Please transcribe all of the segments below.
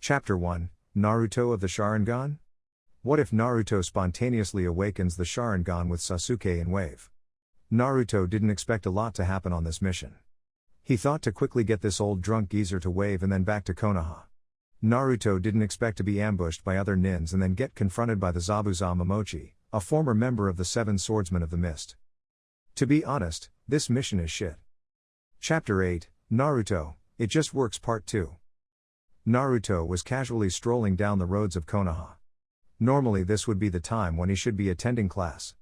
Chapter 1, Naruto of the Sharingan? What if Naruto spontaneously awakens the Sharingan with Sasuke in wave? Naruto didn't expect a lot to happen on this mission. He thought to quickly get this old drunk geezer to wave and then back to Konoha. Naruto didn't expect to be ambushed by other nins and then get confronted by the Zabuza Momochi, a former member of the Seven Swordsmen of the Mist. To be honest, this mission is shit. Chapter 8, Naruto, It Just Works Part 2. Naruto was casually strolling down the roads of Konoha. Normally this would be the time when he should be attending class.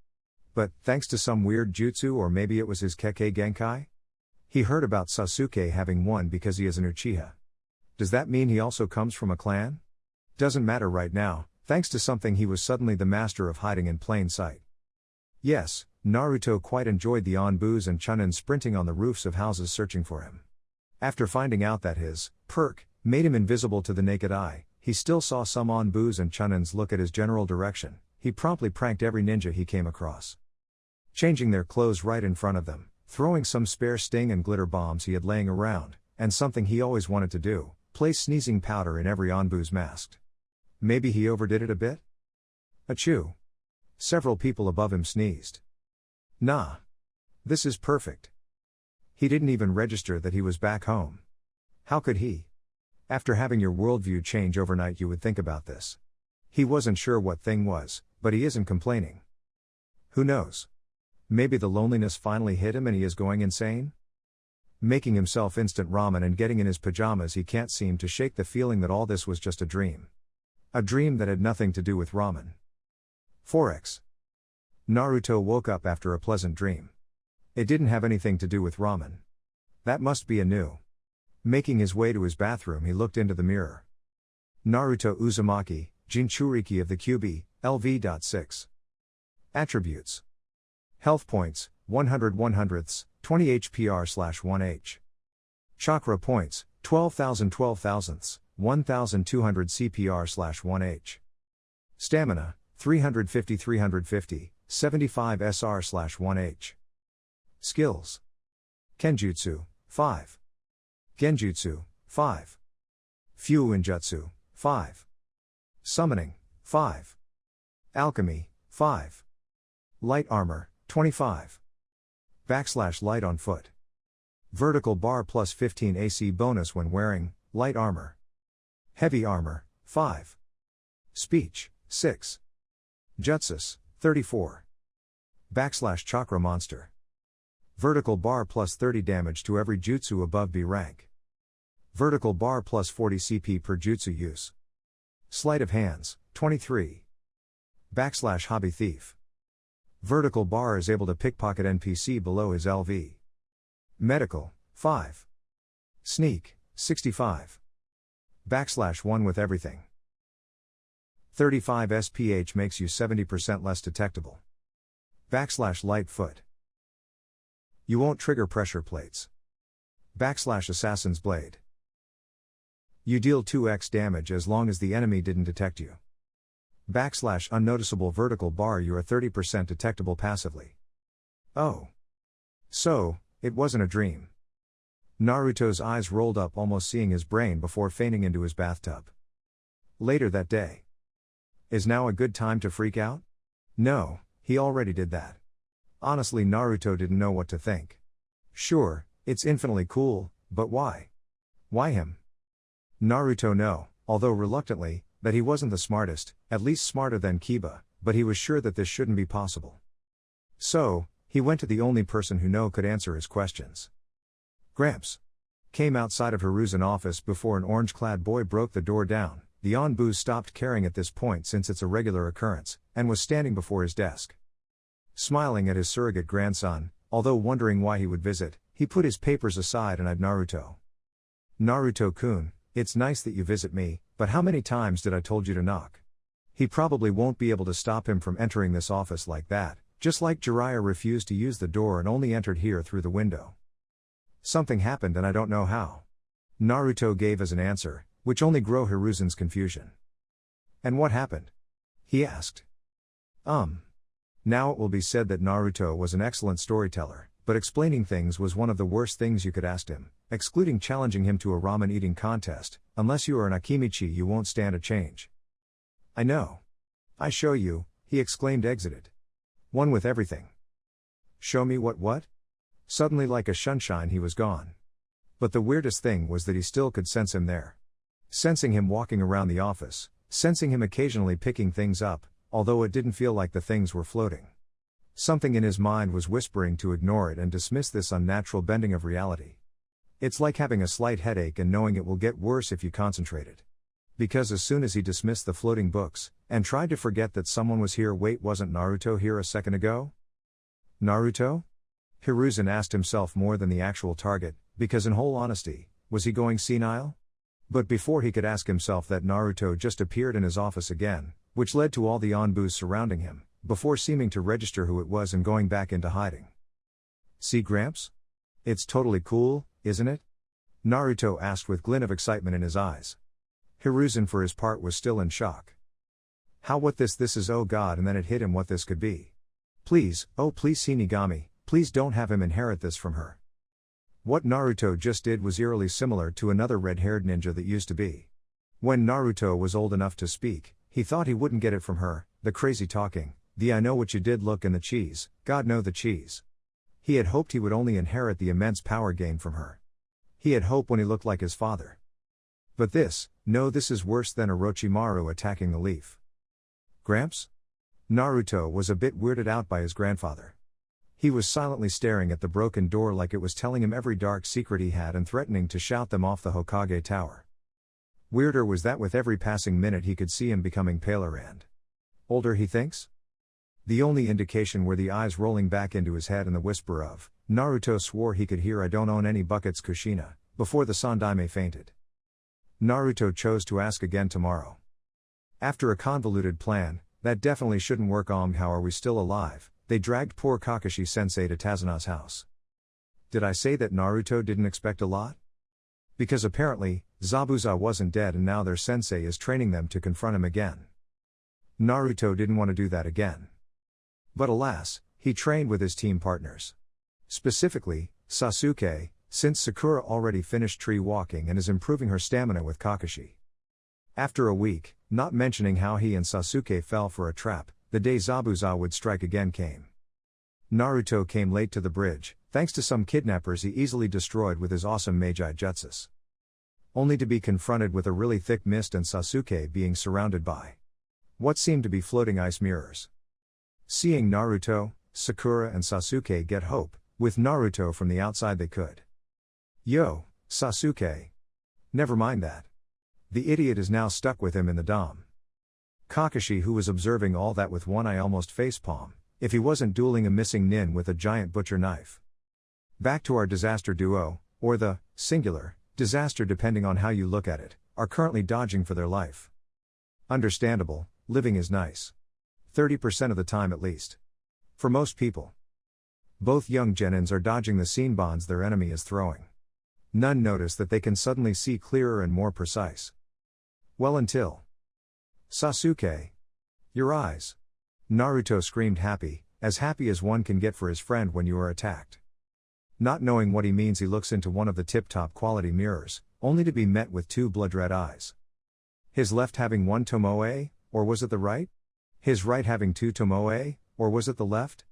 But, thanks to some weird jutsu, or maybe it was his Kekkei Genkai? He heard about Sasuke having one because he is an Uchiha. Does that mean he also comes from a clan? Doesn't matter right now, thanks to something he was suddenly the master of hiding in plain sight. Yes, Naruto quite enjoyed the Onbus and Chunin sprinting on the roofs of houses searching for him. After finding out that his perk made him invisible to the naked eye, he still saw some Onbus and Chunins look at his general direction. He promptly pranked every ninja he came across, changing their clothes right in front of them, throwing some spare sting and glitter bombs he had laying around, and something he always wanted to do, place sneezing powder in every Onbu's mask. Maybe he overdid it a bit? Achoo! Several people above him sneezed. Nah. This is perfect. He didn't even register that he was back home. How could he? After having your worldview change overnight, you would think about this. He wasn't sure what thing was, but he isn't complaining. Who knows? Maybe the loneliness finally hit him and he is going insane? Making himself instant ramen and getting in his pajamas, he can't seem to shake the feeling that all this was just a dream. A dream that had nothing to do with ramen. 4x. Naruto woke up after a pleasant dream. It didn't have anything to do with ramen. That must be a new. Making his way to his bathroom, he looked into the mirror. Naruto Uzumaki, Jinchuriki of the QB, LV.6. Attributes. Health points, 100 100ths, 20 HPR/1H. Chakra points, 12,000 12,000ths, 1,200 CPR/1H. Stamina, 350 350, 75 SR/1H. Skills. Kenjutsu, 5. Genjutsu, 5. Fuinjutsu, 5. Summoning, 5. Alchemy, 5. Light armor, 25. Light on foot. Vertical bar plus 15 AC bonus when wearing light armor. Heavy armor, 5. Speech, 6. Jutsus, 34. Chakra monster. Vertical bar plus 30 damage to every jutsu above B rank. Vertical bar plus 40 CP per jutsu use. Sleight of hands, 23. Hobby thief. Vertical bar is able to pickpocket NPC below his LV. Medical, 5. Sneak, 65. /1 with everything. 35 SPH makes you 70% less detectable. Light foot. You won't trigger pressure plates. Assassin's blade. You deal 2x damage as long as the enemy didn't detect you. Unnoticeable vertical bar, you are 30% detectable passively. Oh. So, it wasn't a dream. Naruto's eyes rolled up, almost seeing his brain before fainting into his bathtub. Later that day. Is now a good time to freak out? No, he already did that. Honestly, Naruto didn't know what to think. Sure, it's infinitely cool, but why? Why him? Naruto knew, although reluctantly, that he wasn't the smartest, at least smarter than Kiba, but he was sure that this shouldn't be possible. So, he went to the only person who could answer his questions. Gramps came outside of Hiruzen office before an orange-clad boy broke the door down. The Onbus stopped caring at this point since it's a regular occurrence, and was standing before his desk. Smiling at his surrogate grandson, although wondering why he would visit, he put his papers aside and eyed Naruto. Naruto-kun, it's nice that you visit me, but how many times did I told you to knock? He probably won't be able to stop him from entering this office like that, just like Jiraiya refused to use the door and only entered here through the window. Something happened and I don't know how. Naruto gave as an answer, which only grew Hiruzen's confusion. And what happened? He asked. Now it will be said that Naruto was an excellent storyteller, but explaining things was one of the worst things you could ask him, excluding challenging him to a ramen eating contest. Unless you are an Akimichi, you won't stand a change. I know. I show you, he exclaimed, exited. One with everything. Show me what? Suddenly, like a sunshine, he was gone. But the weirdest thing was that he still could sense him there. Sensing him walking around the office, sensing him occasionally picking things up, although it didn't feel like the things were floating. Something in his mind was whispering to ignore it and dismiss this unnatural bending of reality. It's like having a slight headache and knowing it will get worse if you concentrated. Because as soon as he dismissed the floating books, and tried to forget that someone was here, wait, wasn't Naruto here a second ago? Naruto? Hiruzen asked himself more than the actual target, because in whole honesty, was he going senile? But before he could ask himself that, Naruto just appeared in his office again, which led to all the onbus surrounding him, before seeming to register who it was and going back into hiding. See, Gramps? It's totally cool, isn't it? Naruto asked with a glint of excitement in his eyes. Hiruzen for his part was still in shock. How, what this is, oh god, and then it hit him what this could be. Please, oh please Shinigami, please don't have him inherit this from her. What Naruto just did was eerily similar to another red-haired ninja that used to be. When Naruto was old enough to speak, he thought he wouldn't get it from her, the crazy talking, the I know what you did look and the cheese, God know the cheese. He had hoped he would only inherit the immense power gained from her. He had hoped when he looked like his father. But this is worse than Orochimaru attacking the leaf. Gramps? Naruto was a bit weirded out by his grandfather. He was silently staring at the broken door like it was telling him every dark secret he had and threatening to shout them off the Hokage tower. Weirder was that with every passing minute he could see him becoming paler and older, he thinks? The only indication were the eyes rolling back into his head and the whisper of, Naruto swore he could hear, I don't own any buckets Kushina, before the Sandaime fainted. Naruto chose to ask again tomorrow. After a convoluted plan, that definitely shouldn't work. How are we still alive? They dragged poor Kakashi-sensei to Tazuna's house. Did I say that Naruto didn't expect a lot? Because apparently, Zabuza wasn't dead and now their sensei is training them to confront him again. Naruto didn't want to do that again. But alas, he trained with his team partners. Specifically, Sasuke, since Sakura already finished tree walking and is improving her stamina with Kakashi. After a week, not mentioning how he and Sasuke fell for a trap, the day Zabuza would strike again came. Naruto came late to the bridge, thanks to some kidnappers he easily destroyed with his awesome Meiji Jutsus. Only to be confronted with a really thick mist and Sasuke being surrounded by what seemed to be floating ice mirrors. Seeing Naruto, Sakura and Sasuke get hope, with Naruto from the outside they could. Yo, Sasuke. Never mind that. The idiot is now stuck with him in the dome. Kakashi, who was observing all that with one eye, almost facepalm, if he wasn't dueling a missing nin with a giant butcher knife. Back to our disaster duo, or the singular disaster depending on how you look at it, are currently dodging for their life. Understandable, living is nice. 30% of the time at least. For most people. Both young genins are dodging the scene bonds their enemy is throwing. None notice that they can suddenly see clearer and more precise. Well, until Sasuke. Your eyes. Naruto screamed, happy as one can get for his friend when you are attacked. Not knowing what he means, he looks into one of the tip-top quality mirrors, only to be met with two blood-red eyes. His left having one tomoe, or was it the right? His right having two tomoe, or was it the left?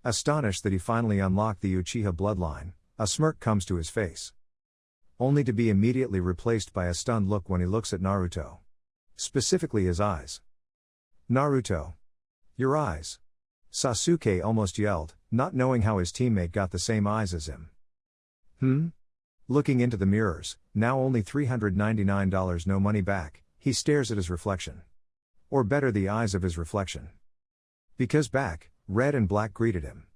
Astonished that he finally unlocked the Uchiha bloodline, a smirk comes to his face. Only to be immediately replaced by a stunned look when he looks at Naruto. Specifically his eyes. Naruto. Your eyes. Sasuke almost yelled, not knowing how his teammate got the same eyes as him. Looking into the mirrors, now only $399 no money back, he stares at his reflection. Or better, the eyes of his reflection. Because back, red and black greeted him.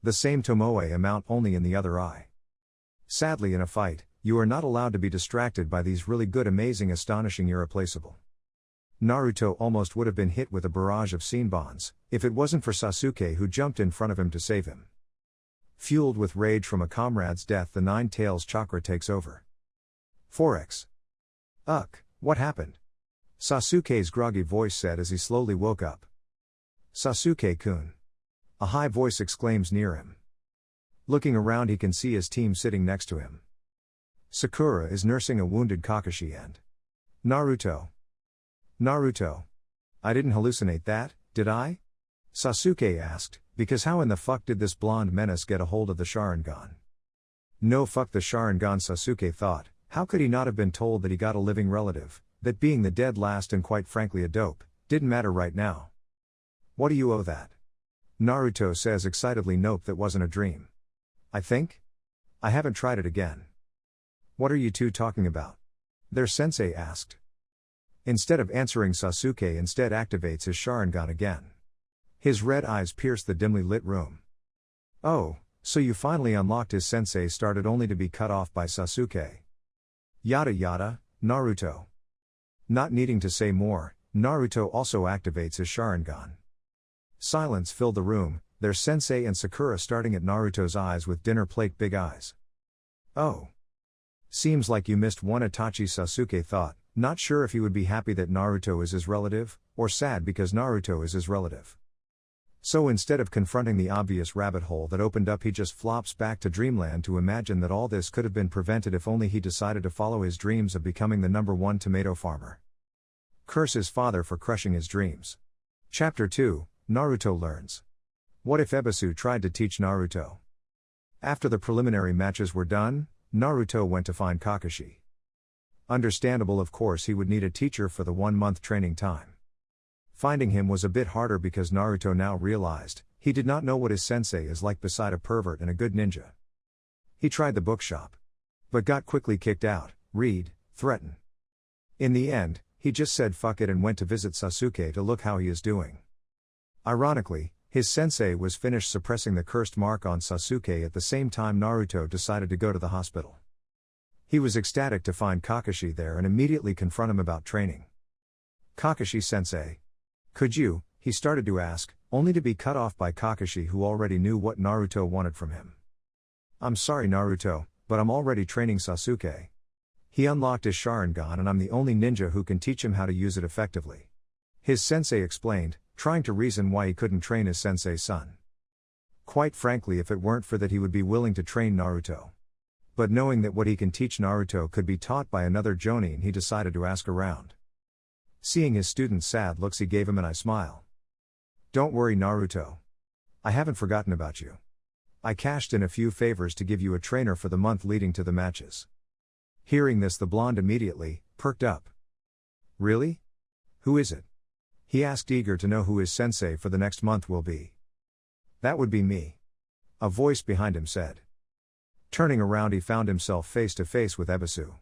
The same tomoe amount, only in the other eye. Sadly, in a fight, you are not allowed to be distracted by these really good, amazing, astonishing, irreplaceable. Naruto almost would have been hit with a barrage of scene bonds, if it wasn't for Sasuke, who jumped in front of him to save him. Fueled with rage from a comrade's death, the Nine Tails chakra takes over. 4x. What happened? Sasuke's groggy voice said as he slowly woke up. Sasuke-kun. A high voice exclaims near him. Looking around, he can see his team sitting next to him. Sakura is nursing a wounded Kakashi and Naruto. Naruto. I didn't hallucinate that, did I? Sasuke asked, because how in the fuck did this blonde menace get a hold of the Sharingan? No, fuck the Sharingan, Sasuke thought. How could he not have been told that he got a living relative, that being the dead last and quite frankly a dope, didn't matter right now? What do you owe that? Naruto says excitedly. Nope, that wasn't a dream. I think? I haven't tried it again. What are you two talking about? Their sensei asked. Instead of answering, Sasuke instead activates his Sharingan again. His red eyes pierce the dimly lit room. Oh, so you finally unlocked his sensei started only to be cut off by Sasuke. Yada yada, Naruto. Not needing to say more, Naruto also activates his Sharingan. Silence filled the room, their sensei and Sakura starting at Naruto's eyes with dinner plate big eyes. Oh. Seems like you missed one, Itachi, Sasuke thought, not sure if he would be happy that Naruto is his relative, or sad because Naruto is his relative. So instead of confronting the obvious rabbit hole that opened up, he just flops back to dreamland to imagine that all this could have been prevented if only he decided to follow his dreams of becoming the #1 tomato farmer. Curse his father for crushing his dreams. Chapter 2, Naruto learns. What if Ebisu tried to teach Naruto? After the preliminary matches were done, Naruto went to find Kakashi. Understandable, of course, he would need a teacher for the 1-month training time. Finding him was a bit harder because Naruto now realized he did not know what his sensei is like beside a pervert and a good ninja. He tried the bookshop, but got quickly kicked out. Read, threaten. In the end, he just said fuck it and went to visit Sasuke to look how he is doing. Ironically, his sensei was finished suppressing the cursed mark on Sasuke at the same time Naruto decided to go to the hospital. He was ecstatic to find Kakashi there and immediately confront him about training. Kakashi-sensei. Could you, he started to ask, only to be cut off by Kakashi, who already knew what Naruto wanted from him. I'm sorry, Naruto, but I'm already training Sasuke. He unlocked his Sharingan and I'm the only ninja who can teach him how to use it effectively. His sensei explained, trying to reason why he couldn't train his sensei's son. Quite frankly, if it weren't for that, he would be willing to train Naruto. But knowing that what he can teach Naruto could be taught by another Jonin, he decided to ask around. Seeing his student's sad looks, he gave him an eye smile. Don't worry, Naruto. I haven't forgotten about you. I cashed in a few favors to give you a trainer for the month leading to the matches. Hearing this, the blonde immediately perked up. Really? Who is it? He asked, eager to know who his sensei for the next month will be. That would be me. A voice behind him said. Turning around, he found himself face to face with Ebisu.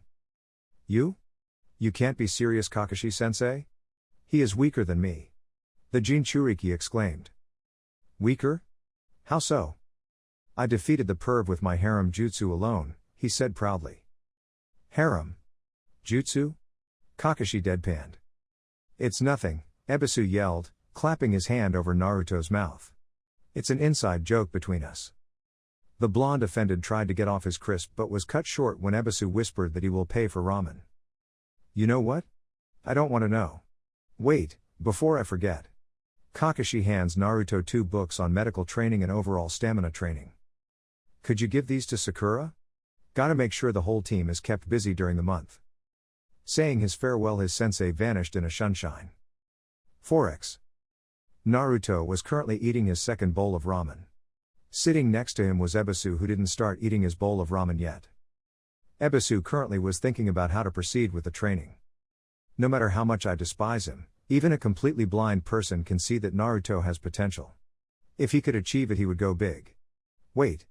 You? You can't be serious, Kakashi-sensei? He is weaker than me. The Jinchuriki exclaimed. Weaker? How so? I defeated the perv with my harem jutsu alone, he said proudly. Harem? Jutsu? Kakashi deadpanned. It's nothing, Ebisu yelled, clapping his hand over Naruto's mouth. It's an inside joke between us. The blonde, offended, tried to get off his crisp but was cut short when Ebisu whispered that he will pay for ramen. You know what? I don't want to know. Wait, before I forget. Kakashi hands Naruto 2 books on medical training and overall stamina training. Could you give these to Sakura? Gotta make sure the whole team is kept busy during the month. Saying his farewell, his sensei vanished in a sunshine. 4x. Naruto was currently eating his second bowl of ramen. Sitting next to him was Ebisu, who didn't start eating his bowl of ramen yet. Ebisu currently was thinking about how to proceed with the training. No matter how much I despise him, even a completely blind person can see that Naruto has potential. If he could achieve it, he would go big. Wait.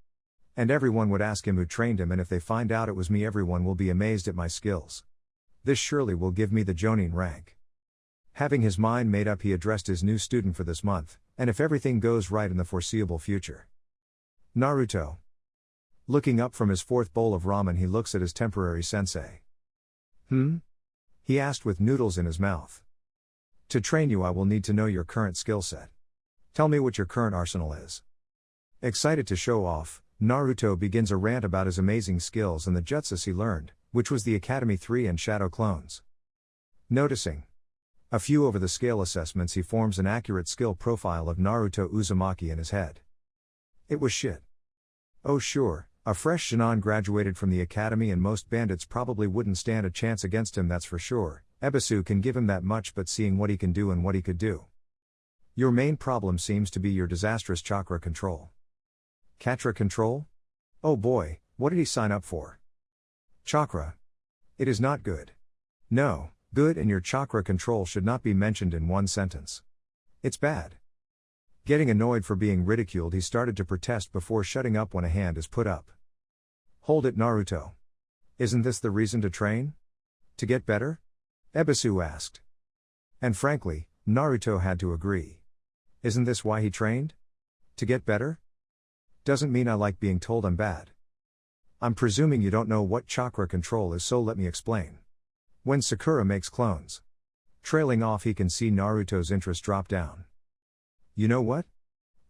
And everyone would ask him who trained him, and if they find out it was me, everyone will be amazed at my skills. This surely will give me the Jonin rank. Having his mind made up, he addressed his new student for this month, and if everything goes right in the foreseeable future. Naruto. Looking up from his 4th bowl of ramen, he looks at his temporary sensei. He asked with noodles in his mouth. To train you, I will need to know your current skill set. Tell me what your current arsenal is. Excited to show off, Naruto begins a rant about his amazing skills and the jutsus he learned, which was the Academy 3 and Shadow Clones. Noticing a few over-the-scale assessments, he forms an accurate skill profile of Naruto Uzumaki in his head. It was shit. Oh sure, A fresh Sharingan graduated from the academy and most bandits probably wouldn't stand a chance against him, that's for sure. Ebisu can give him that much, but seeing what he can do and what he could do. Your main problem seems to be your disastrous chakra control. Chakra control? Oh boy, what did he sign up for? Chakra. It is not good. No, good and your chakra control should not be mentioned in one sentence. It's bad. Getting annoyed for being ridiculed, he started to protest before shutting up when a hand is put up. Hold it, Naruto. Isn't this the reason to train? To get better? Ebisu asked. And frankly, Naruto had to agree. Isn't this why he trained? To get better? Doesn't mean I like being told I'm bad. I'm presuming you don't know what chakra control is, so let me explain. When Sakura makes clones. Trailing off, he can see Naruto's interest drop down. You know what?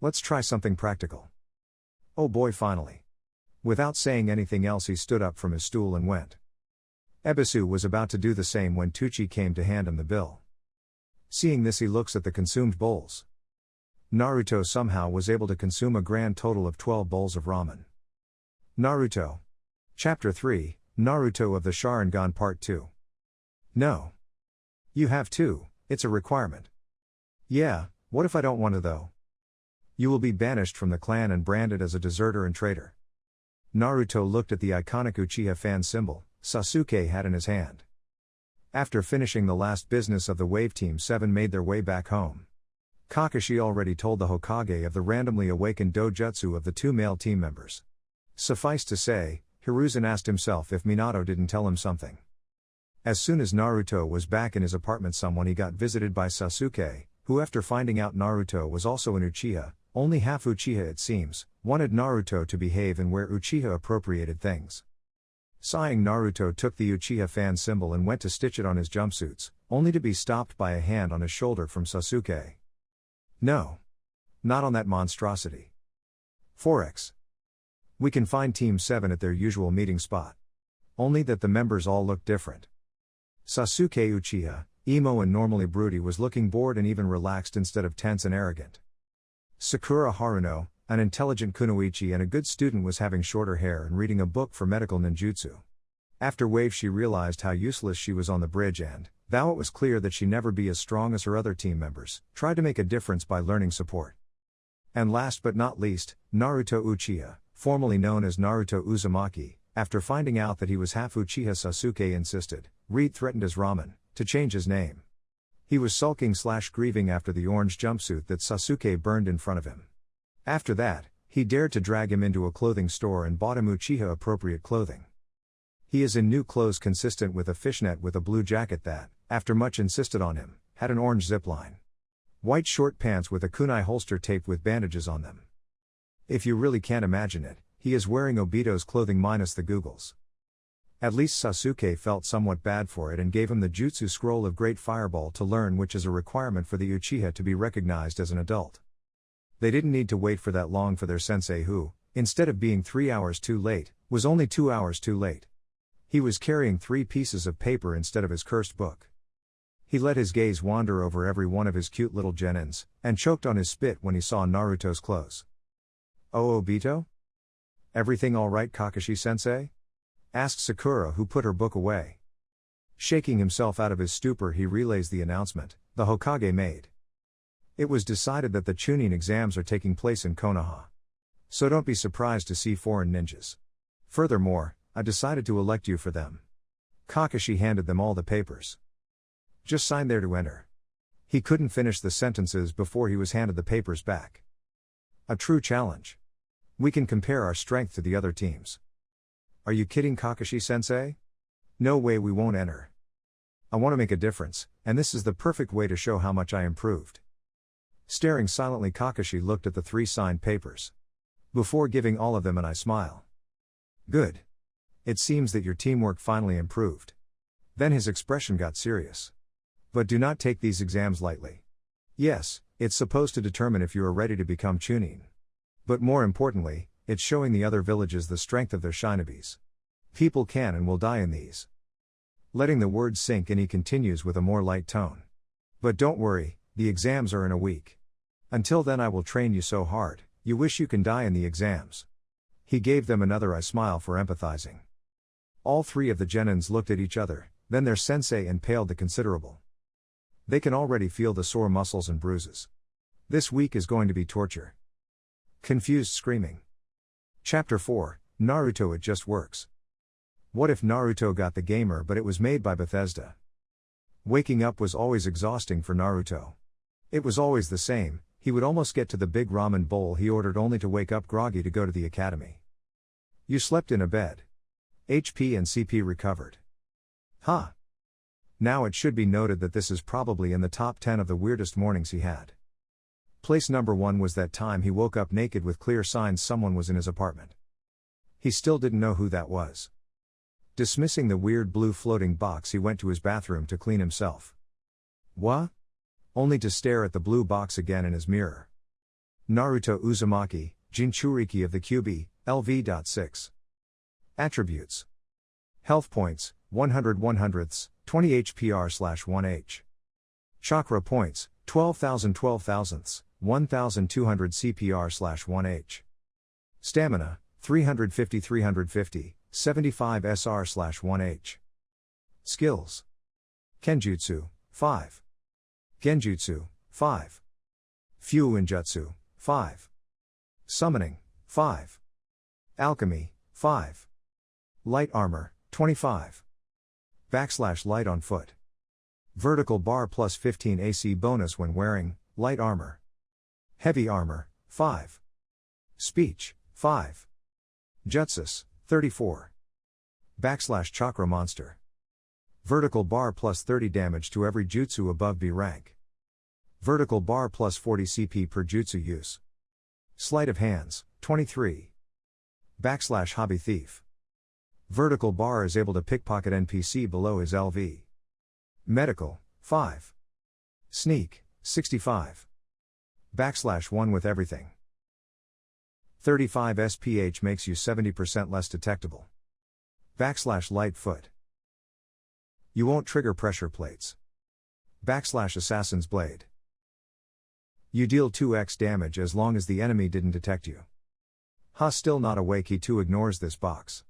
Let's try something practical. Oh boy, finally. Without saying anything else, he stood up from his stool and went. Ebisu was about to do the same when Tucci came to hand him the bill. Seeing this, he looks at the consumed bowls. Naruto somehow was able to consume a grand total of 12 bowls of ramen. Naruto. Chapter 3, Naruto of the Sharingan Part 2. No. You have to, it's a requirement. Yeah, what if I don't want to though? You will be banished from the clan and branded as a deserter and traitor. Naruto looked at the iconic Uchiha fan symbol Sasuke had in his hand. After finishing the last business of the Wave Team 7 made their way back home. Kakashi already told the Hokage of the randomly awakened dojutsu of the two male team members. Suffice to say, Hiruzen asked himself if Minato didn't tell him something. As soon as Naruto was back in his apartment, he got visited by Sasuke, who after finding out Naruto was also an Uchiha, only half Uchiha it seems, wanted Naruto to behave and wear Uchiha appropriated things. Sighing, Naruto took the Uchiha fan symbol and went to stitch it on his jumpsuits, only to be stopped by a hand on his shoulder from Sasuke. No. Not on that monstrosity. 4x. We can find Team 7 at their usual meeting spot. Only that the members all look different. Sasuke Uchiha, emo and normally broody, was looking bored and even relaxed instead of tense and arrogant. Sakura Haruno, an intelligent kunoichi and a good student, was having shorter hair and reading a book for medical ninjutsu. After Wave, she realized how useless she was on the bridge and, though it was clear that she never be as strong as her other team members, tried to make a difference by learning support. And last but not least, Naruto Uchiha, formerly known as Naruto Uzumaki, after finding out that he was half Uchiha, Sasuke insisted, threatened as Ramen, to change his name. He was sulking/grieving after the orange jumpsuit that Sasuke burned in front of him. After that, he dared to drag him into a clothing store and bought him Uchiha appropriate clothing. He is in new clothes consistent with a fishnet with a blue jacket that, after much insisted on him, had an orange zipline. White short pants with a kunai holster taped with bandages on them. If you really can't imagine it, he is wearing Obito's clothing minus the googles. At least Sasuke felt somewhat bad for it and gave him the Jutsu Scroll of Great Fireball to learn, which is a requirement for the Uchiha to be recognized as an adult. They didn't need to wait for that long for their sensei who, instead of being 3 hours too late, was only 2 hours too late. He was carrying 3 pieces of paper instead of his cursed book. He let his gaze wander over every one of his cute little genins, and choked on his spit when he saw Naruto's clothes. Oh, Obito? Everything all right, Kakashi-sensei? Asked Sakura, who put her book away. Shaking himself out of his stupor, he relays the announcement the Hokage made. It was decided that the Chunin exams are taking place in Konoha. So don't be surprised to see foreign ninjas. Furthermore, I decided to elect you for them. Kakashi handed them all the papers. Just sign there to enter. He couldn't finish the sentences before he was handed the papers back. A true challenge. We can compare our strength to the other teams. Are you kidding, Kakashi-sensei? No way, we won't enter. I want to make a difference, and this is the perfect way to show how much I improved. Staring silently, Kakashi looked at the 3 signed papers. Before giving all of them an eye smile. Good. It seems that your teamwork finally improved. Then his expression got serious. But do not take these exams lightly. Yes, it's supposed to determine if you are ready to become Chunin. But more importantly, it's showing the other villages the strength of their shinobis. People can and will die in these. Letting the words sink in, he continues with a more light tone. But don't worry, the exams are in a week. Until then I will train you so hard, you wish you can die in the exams. He gave them another eye smile for empathizing. All three of the genins looked at each other, then their sensei impaled the considerable. They can already feel the sore muscles and bruises. This week is going to be torture. Confused screaming. Chapter 4, Naruto It Just Works. What if Naruto got the gamer but it was made by Bethesda? Waking up was always exhausting for Naruto. It was always the same, he would almost get to the big ramen bowl he ordered only to wake up groggy to go to the academy. You slept in a bed. HP and CP recovered. Huh. Now it should be noted that this is probably in the top 10 of the weirdest mornings he had. Place number 1 was that time he woke up naked with clear signs someone was in his apartment. He still didn't know who that was. Dismissing the weird blue floating box, he went to his bathroom to clean himself. What? Only to stare at the blue box again in his mirror. Naruto Uzumaki, Jinchuriki of the QB, LV.6. Attributes. Health points, 100 100ths, 20 HPR/1H. Chakra points, 12,000 12,000ths, 1,200 CPR/1H. Stamina, 350 350, 75 SR/1H. Skills. Kenjutsu, 5. Genjutsu, 5. Fuinjutsu, 5. Summoning, 5. Alchemy, 5. Light armor, 25. Light on foot. Vertical bar plus 15 AC bonus when wearing light armor. Heavy armor, 5. Speech, 5. Jutsus, 34. Chakra monster. Vertical bar plus 30 damage to every jutsu above B rank. Vertical bar plus 40 CP per jutsu use. Sleight of hands, 23. Hobby thief. Vertical bar is able to pickpocket NPC below his LV. Medical, 5. Sneak, 65. /1 with everything. 35 SPH makes you 70% less detectable. Light foot. You won't trigger pressure plates. Assassin's blade. You deal 2x damage as long as the enemy didn't detect you. Still not awake, he too ignores this box.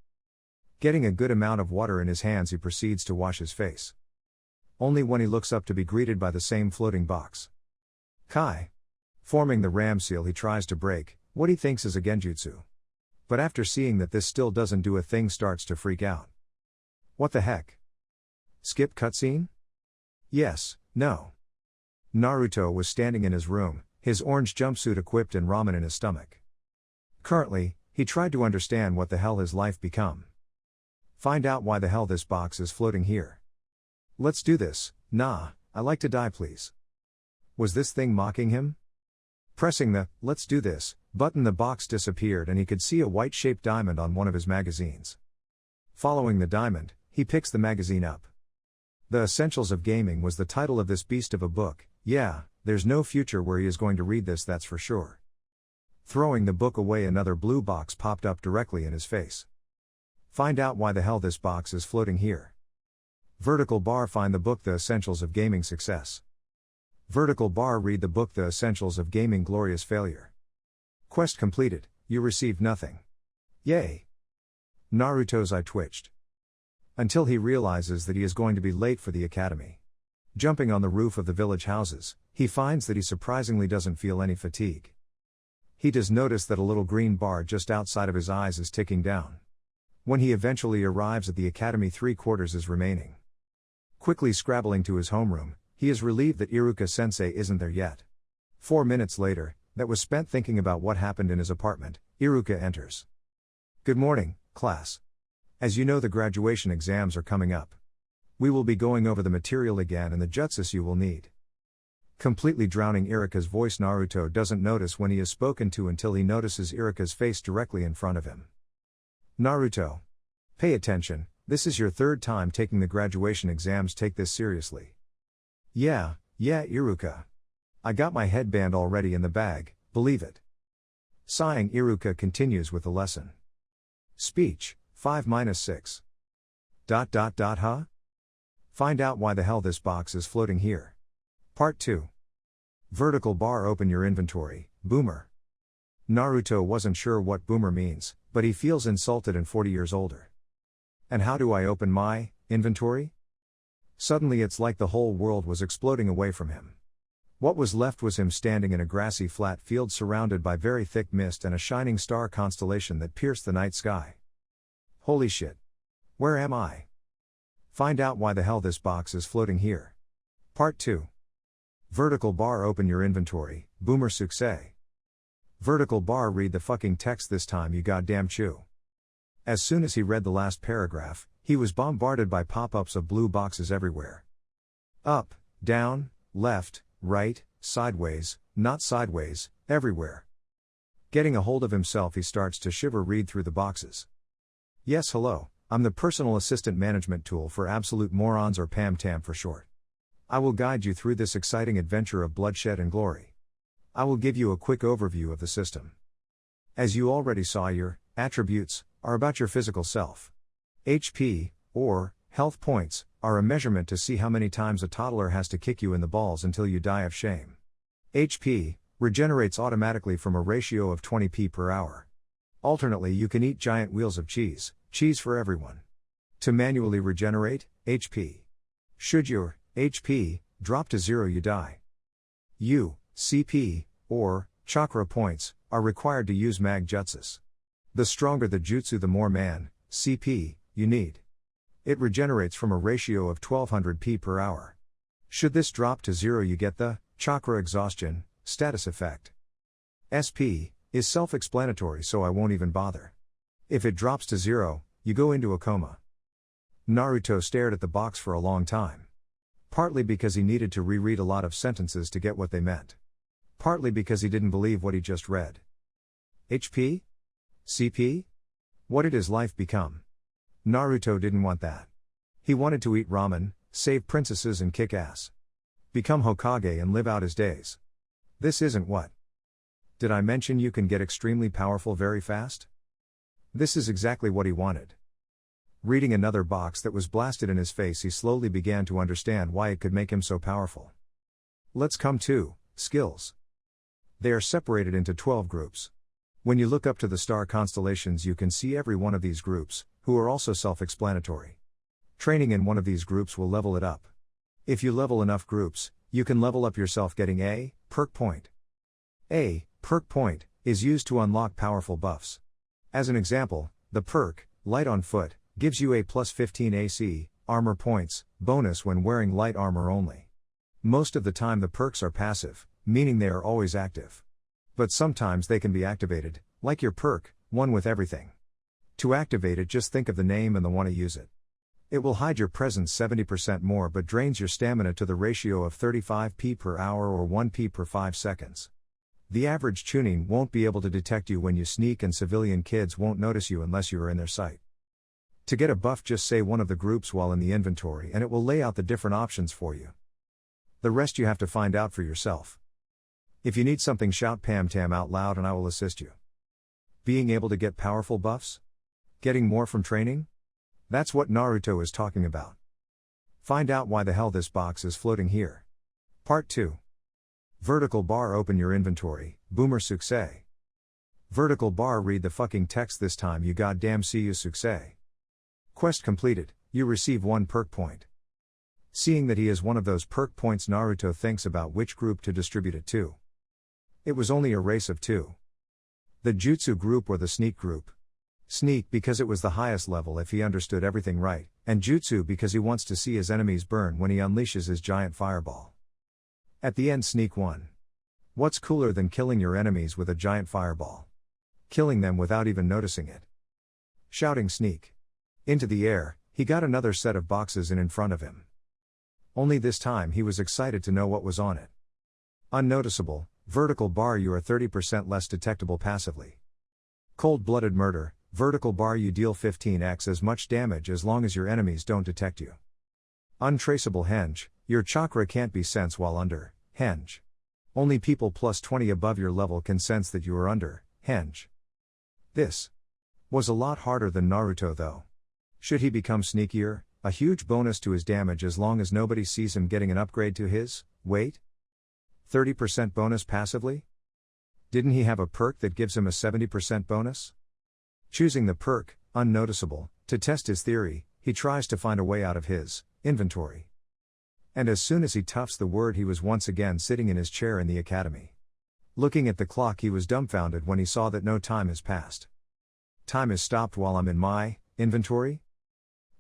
Getting a good amount of water in his hands, he proceeds to wash his face. Only when he looks up to be greeted by the same floating box. Kai. Forming the ram seal, he tries to break what he thinks is a genjutsu. But after seeing that this still doesn't do a thing, starts to freak out. What the heck? Skip cutscene? Yes, no. Naruto was standing in his room, his orange jumpsuit equipped and ramen in his stomach. Currently, he tried to understand what the hell his life become. Find out why the hell this box is floating here. Let's do this. Nah, I like to die please. Was this thing mocking him? Pressing the "let's do this" button, the box disappeared and he could see a white-shaped diamond on one of his magazines. Following the diamond, he picks the magazine up. The Essentials of Gaming was the title of this beast of a book. Yeah, there's no future where he is going to read this, that's for sure. Throwing the book away, another blue box popped up directly in his face. Find out why the hell this box is floating here. Vertical bar, find the book The Essentials of Gaming. Success. Vertical bar, read the book The Essentials of Gaming. Glorious failure. Quest completed, you received nothing. Yay. Naruto's eye twitched. Until he realizes that he is going to be late for the academy. Jumping on the roof of the village houses, he finds that he surprisingly doesn't feel any fatigue. He does notice that a little green bar just outside of his eyes is ticking down. When he eventually arrives at the academy, 3/4 is remaining. Quickly scrabbling to his homeroom, he is relieved that Iruka-sensei isn't there yet. 4 minutes later, that was spent thinking about what happened in his apartment, Iruka enters. Good morning, class. As you know, the graduation exams are coming up. We will be going over the material again and the jutsus you will need. Completely drowning Iruka's voice, Naruto doesn't notice when he is spoken to until he notices Iruka's face directly in front of him. Naruto. Pay attention, this is your 3rd time taking the graduation exams, take this seriously. Yeah, Iruka. I got my headband already in the bag, believe it. Sighing, Iruka continues with the lesson. Speech, 5-6. Huh? Find out why the hell this box is floating here. Part 2. Vertical bar, open your inventory, boomer. Naruto wasn't sure what boomer means, but he feels insulted and 40 years older. And how do I open my inventory? Suddenly it's like the whole world was exploding away from him. What was left was him standing in a grassy flat field surrounded by very thick mist and a shining star constellation that pierced the night sky. Holy shit. Where am I? Find out why the hell this box is floating here. Part 2. Vertical bar open your inventory, boomer succès. Vertical bar read the fucking text this time you goddamn chew. As soon as he read the last paragraph, he was bombarded by pop-ups of blue boxes everywhere. Up, down, left, right, sideways, not sideways, everywhere. Getting a hold of himself, he starts to shiver. Read through the boxes. Yes, hello, I'm the personal assistant management tool for absolute morons, or PAM-TAM for short. I will guide you through this exciting adventure of bloodshed and glory. I will give you a quick overview of the system. As you already saw, your attributes are about your physical self. HP, or health points, are a measurement to see how many times a toddler has to kick you in the balls until you die of shame. HP regenerates automatically from a ratio of 20p per hour. Alternately, you can eat giant wheels of cheese for everyone. To manually regenerate HP. Should your HP drop to 0, you die. CP, or chakra points, are required to use mag jutsus. The stronger the jutsu, the more man, CP, you need. It regenerates from a ratio of 1200p per hour. Should this drop to 0, you get the chakra exhaustion status effect. SP is self-explanatory, so I won't even bother. If it drops to 0, you go into a coma. Naruto stared at the box for a long time. Partly because he needed to reread a lot of sentences to get what they meant. Partly because he didn't believe what he just read. HP? CP? What did his life become? Naruto didn't want that. He wanted to eat ramen, save princesses and kick ass. Become Hokage and live out his days. This isn't what? Did I mention you can get extremely powerful very fast? This is exactly what he wanted. Reading another box that was blasted in his face, he slowly began to understand why it could make him so powerful. Let's come to skills. They are separated into 12 groups. When you look up to the star constellations, you can see every one of these groups, who are also self-explanatory. Training in one of these groups will level it up. If you level enough groups, you can level up yourself, getting a perk point. A perk point is used to unlock powerful buffs. As an example, the perk, Light on Foot, gives you a plus 15 AC, armor points, bonus when wearing light armor only. Most of the time the perks are passive, meaning they are always active. But sometimes they can be activated, like your perk, One with Everything. To activate it, just think of the name and the one to use it. It will hide your presence 70% more but drains your stamina to the ratio of 35p per hour or 1p per 5 seconds. The average Chunin won't be able to detect you when you sneak, and civilian kids won't notice you unless you are in their sight. To get a buff, just say one of the groups while in the inventory and it will lay out the different options for you. The rest you have to find out for yourself. If you need something, shout PAM-TAM out loud and I will assist you. Being able to get powerful buffs? Getting more from training? That's what Naruto is talking about. Find out why the hell this box is floating here. Part 2. Vertical bar open your inventory, boomer succès. Vertical bar read the fucking text this time you goddamn see you succès. Quest completed, you receive 1 perk point. Seeing that he is one of those perk points, Naruto thinks about which group to distribute it to. It was only a race of 2. The Jutsu group or the Sneak group. Sneak because it was the highest level if he understood everything right, and Jutsu because he wants to see his enemies burn when he unleashes his giant fireball. At the end, Sneak won. What's cooler than killing your enemies with a giant fireball? Killing them without even noticing it. Shouting Sneak into the air, he got another set of boxes in front of him. Only this time he was excited to know what was on it. Unnoticeable, vertical bar, you are 30% less detectable passively. Cold-blooded murder, vertical bar, you deal 15x as much damage as long as your enemies don't detect you. Untraceable henge, your chakra can't be sensed while under henge. Only people plus 20 above your level can sense that you are under henge. This was a lot harder than Naruto though. Should he become sneakier, a huge bonus to his damage as long as nobody sees him getting an upgrade to his weight? 30% bonus passively? Didn't he have a perk that gives him a 70% bonus? Choosing the perk, unnoticeable, to test his theory, he tries to find a way out of his inventory. And as soon as he toughs the word, he was once again sitting in his chair in the academy. Looking at the clock, he was dumbfounded when he saw that no time has passed. Time is stopped while I'm in my inventory?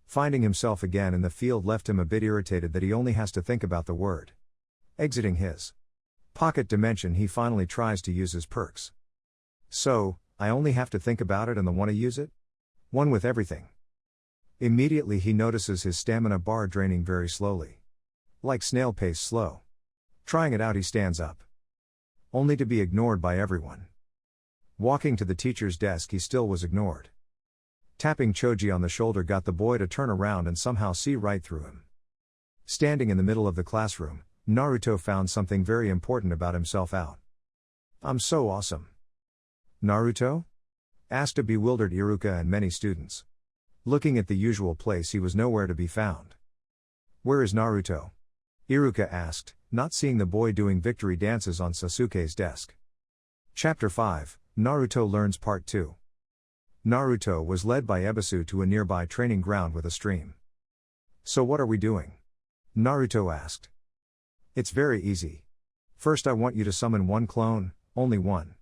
Finding himself again in the field left him a bit irritated that he only has to think about the word. Exiting his pocket dimension, he finally tries to use his perks. So, I only have to think about it and the one to use it? One with everything. Immediately he notices his stamina bar draining very slowly. Like snail pace slow. Trying it out, he stands up. Only to be ignored by everyone. Walking to the teacher's desk, he still was ignored. Tapping Choji on the shoulder got the boy to turn around and somehow see right through him. Standing in the middle of the classroom, Naruto found something very important about himself out. I'm so awesome. Naruto? Asked a bewildered Iruka and many students. Looking at the usual place, he was nowhere to be found. Where is Naruto? Iruka asked, not seeing the boy doing victory dances on Sasuke's desk. Chapter 5, Naruto Learns Part 2. Naruto was led by Ebisu to a nearby training ground with a stream. So what are we doing? Naruto asked. It's very easy. First I want you to summon one clone, only one.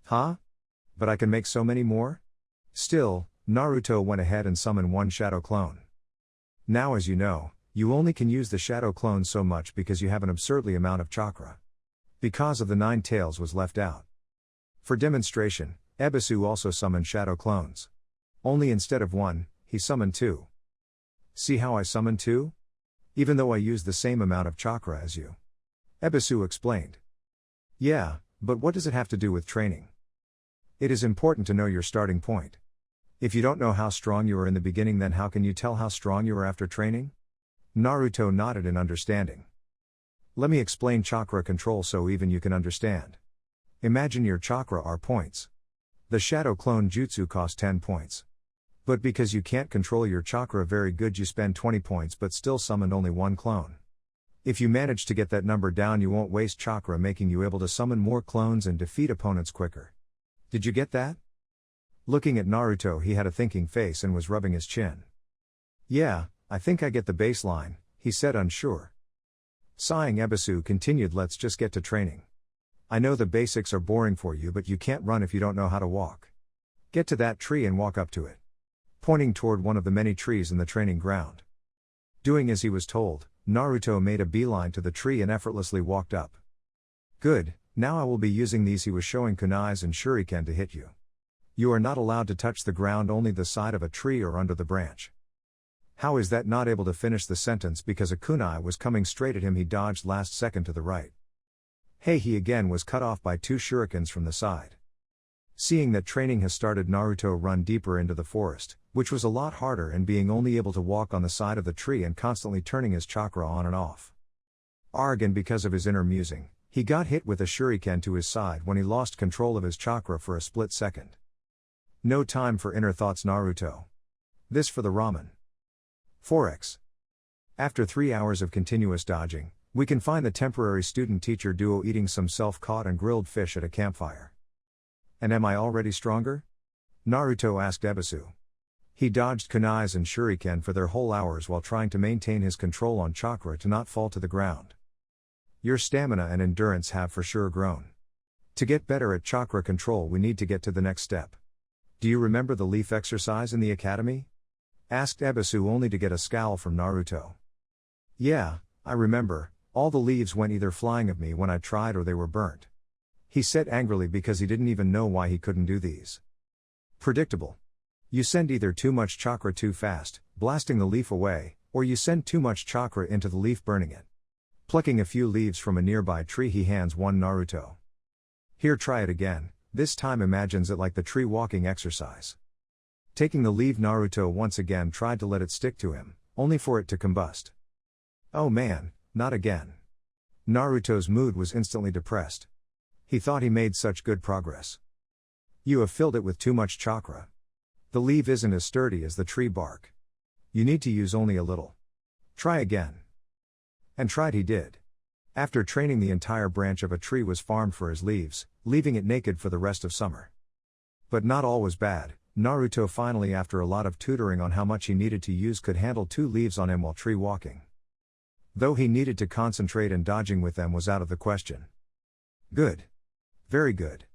Huh? But I can make so many more? Still, Naruto went ahead and summoned one shadow clone. Now, as you know, you only can use the shadow clone so much because you have an absurdly amount of chakra. Because of the 9 tails was left out. For demonstration, Ebisu also summoned shadow clones. Only instead of 1, he summoned 2. See how I summoned 2? Even though I used the same amount of chakra as you. Ebisu explained. Yeah, but what does it have to do with training? It is important to know your starting point. If you don't know how strong you are in the beginning, then how can you tell how strong you are after training? Naruto nodded in understanding. Let me explain chakra control so even you can understand. Imagine your chakra are points. The shadow clone jutsu costs 10 points. But because you can't control your chakra very good, you spend 20 points but still summoned only one clone. If you manage to get that number down, you won't waste chakra, making you able to summon more clones and defeat opponents quicker. Did you get that? Looking at Naruto, he had a thinking face and was rubbing his chin. Yeah, I think I get the baseline, he said, unsure. Sighing, Ebisu continued, let's just get to training. I know the basics are boring for you, but you can't run if you don't know how to walk. Get to that tree and walk up to it. Pointing toward one of the many trees in the training ground. Doing as he was told, Naruto made a beeline to the tree and effortlessly walked up. Good, now I will be using these, he was showing kunais and shuriken to hit you. You are not allowed to touch the ground, only the side of a tree or under the branch. How is that? Not able to finish the sentence because a kunai was coming straight at him. He dodged last second to the right. Hey, he again was cut off by 2 shurikens from the side. Seeing that training has started, Naruto run deeper into the forest, which was a lot harder, and being only able to walk on the side of the tree and constantly turning his chakra on and off. Arg, and because of his inner musing, he got hit with a shuriken to his side when he lost control of his chakra for a split second. No time for inner thoughts, Naruto. This for the ramen. 4x. After 3 hours of continuous dodging, we can find the temporary student-teacher duo eating some self-caught and grilled fish at a campfire. And am I already stronger? Naruto asked Ebisu. He dodged kunais and shuriken for their whole hours while trying to maintain his control on chakra to not fall to the ground. Your stamina and endurance have for sure grown. To get better at chakra control, we need to get to the next step. Do you remember the leaf exercise in the academy? Asked Ebisu, only to get a scowl from Naruto. Yeah, I remember, all the leaves went either flying at me when I tried or they were burnt. He said angrily because he didn't even know why he couldn't do these. Predictable. You send either too much chakra too fast, blasting the leaf away, or you send too much chakra into the leaf, burning it. Plucking a few leaves from a nearby tree, he hands one Naruto. Here, try it again, this time imagines it like the tree walking exercise. Taking the leaf, Naruto once again tried to let it stick to him, only for it to combust. Oh man, not again. Naruto's mood was instantly depressed. He thought he made such good progress. You have filled it with too much chakra. The leaf isn't as sturdy as the tree bark. You need to use only a little. Try again. And tried he did. After training, the entire branch of a tree was farmed for his leaves, leaving it naked for the rest of summer. But not all was bad. Naruto finally, after a lot of tutoring on how much he needed to use, could handle 2 leaves on him while tree walking. Though he needed to concentrate, and dodging with them was out of the question. Good. Very good.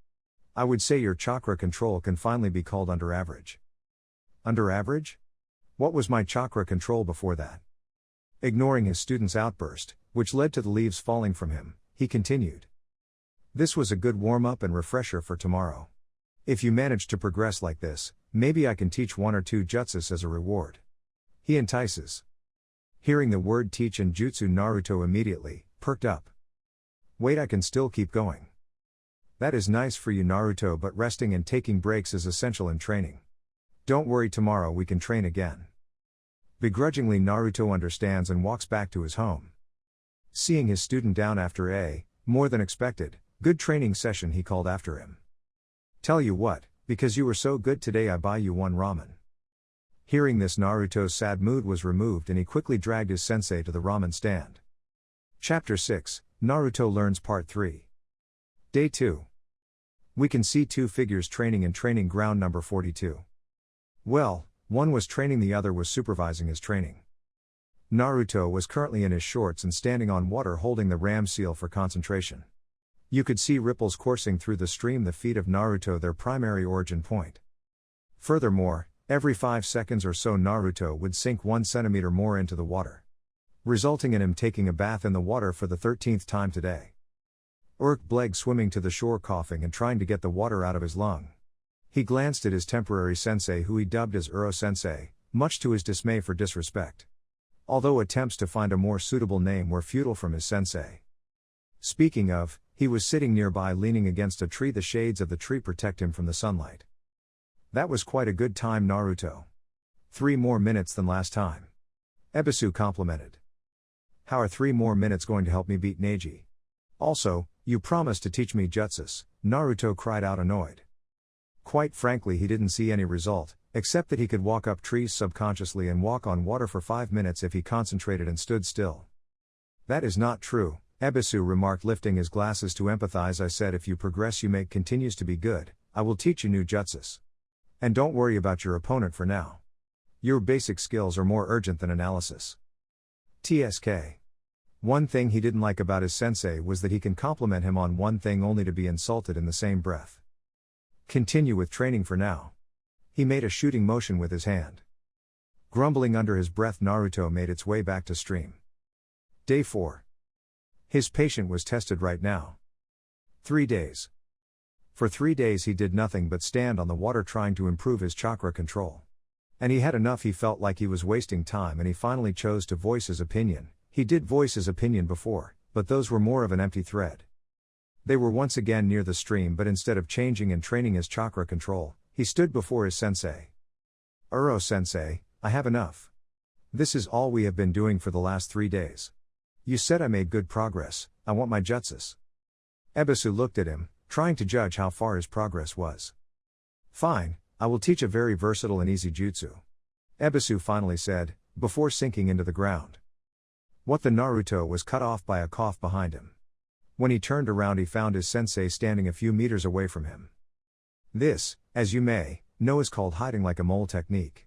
I would say your chakra control can finally be called under average. Under average? What was my chakra control before that? Ignoring his student's outburst, which led to the leaves falling from him, he continued. This was a good warm-up and refresher for tomorrow. If you manage to progress like this, maybe I can teach 1 or 2 jutsus as a reward. He entices. Hearing the word teach and jutsu, Naruto immediately perked up. Wait, I can still keep going. That is nice for you, Naruto, but resting and taking breaks is essential in training. Don't worry, tomorrow we can train again. Begrudgingly, Naruto understands and walks back to his home. Seeing his student down after a more than expected good training session, he called after him. Tell you what, because you were so good today, I buy you 1 ramen. Hearing this, Naruto's sad mood was removed and he quickly dragged his sensei to the ramen stand. Chapter 6, Naruto Learns Part 3. Day 2. We can see 2 figures training in training ground number 42. Well, one was training, the other was supervising his training. Naruto was currently in his shorts and standing on water holding the ram seal for concentration. You could see ripples coursing through the stream, the feet of Naruto, their primary origin point. Furthermore, every 5 seconds or so Naruto would sink 1 centimeter more into the water, resulting in him taking a bath in the water for the 13th time today. Bleg swimming to the shore, coughing and trying to get the water out of his lung. He glanced at his temporary sensei, who he dubbed as Uro-sensei, much to his dismay for disrespect. Although attempts to find a more suitable name were futile from his sensei. Speaking of, he was sitting nearby leaning against a tree, the shades of the tree protect him from the sunlight. That was quite a good time, Naruto. 3 more minutes than last time. Ebisu complimented. How are 3 more minutes going to help me beat Neji? Also, you promised to teach me jutsus, Naruto cried out, annoyed. Quite frankly, he didn't see any result, except that he could walk up trees subconsciously and walk on water for 5 minutes if he concentrated and stood still. That is not true, Ebisu remarked, lifting his glasses to empathize. I said if you progress, you make continues to be good, I will teach you new jutsus. And don't worry about your opponent for now. Your basic skills are more urgent than analysis. TSK. One thing he didn't like about his sensei was that he can compliment him on one thing only to be insulted in the same breath. Continue with training for now. He made a shooting motion with his hand. Grumbling under his breath, Naruto made its way back to stream. Day 4. His patient was tested right now. 3 days. For 3 days he did nothing but stand on the water trying to improve his chakra control. And he had enough. He felt like he was wasting time and he finally chose to voice his opinion. He did voice his opinion before, but those were more of an empty thread. They were once again near the stream, but instead of changing and training his chakra control, he stood before his sensei. Uro-sensei, I have enough. This is all we have been doing for the last 3 days. You said I made good progress, I want my jutsus. Ebisu looked at him, trying to judge how far his progress was. Fine, I will teach a very versatile and easy jutsu. Ebisu finally said, before sinking into the ground. What the Naruto was cut off by a cough behind him. When he turned around, he found his sensei standing a few meters away from him. This, as you may know, is called hiding like a mole technique.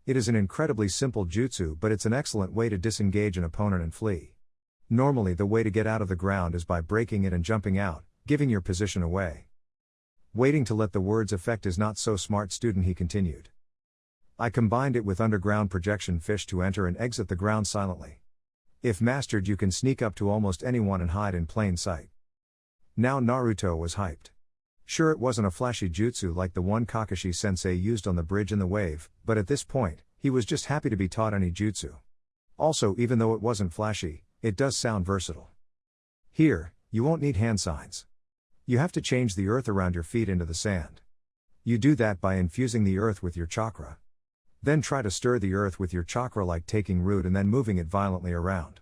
It is an incredibly simple jutsu, but it's an excellent way to disengage an opponent and flee. Normally the way to get out of the ground is by breaking it and jumping out, giving your position away. Waiting to let the words affect his not so smart student, he continued. I combined it with underground projection fish to enter and exit the ground silently. If mastered, you can sneak up to almost anyone and hide in plain sight. Now Naruto was hyped. Sure, it wasn't a flashy jutsu like the one Kakashi sensei used on the bridge in the wave, but at this point, he was just happy to be taught any jutsu. Also, even though it wasn't flashy, it does sound versatile. Here, you won't need hand signs. You have to change the earth around your feet into the sand. You do that by infusing the earth with your chakra. Then try to stir the earth with your chakra like taking root and then moving it violently around.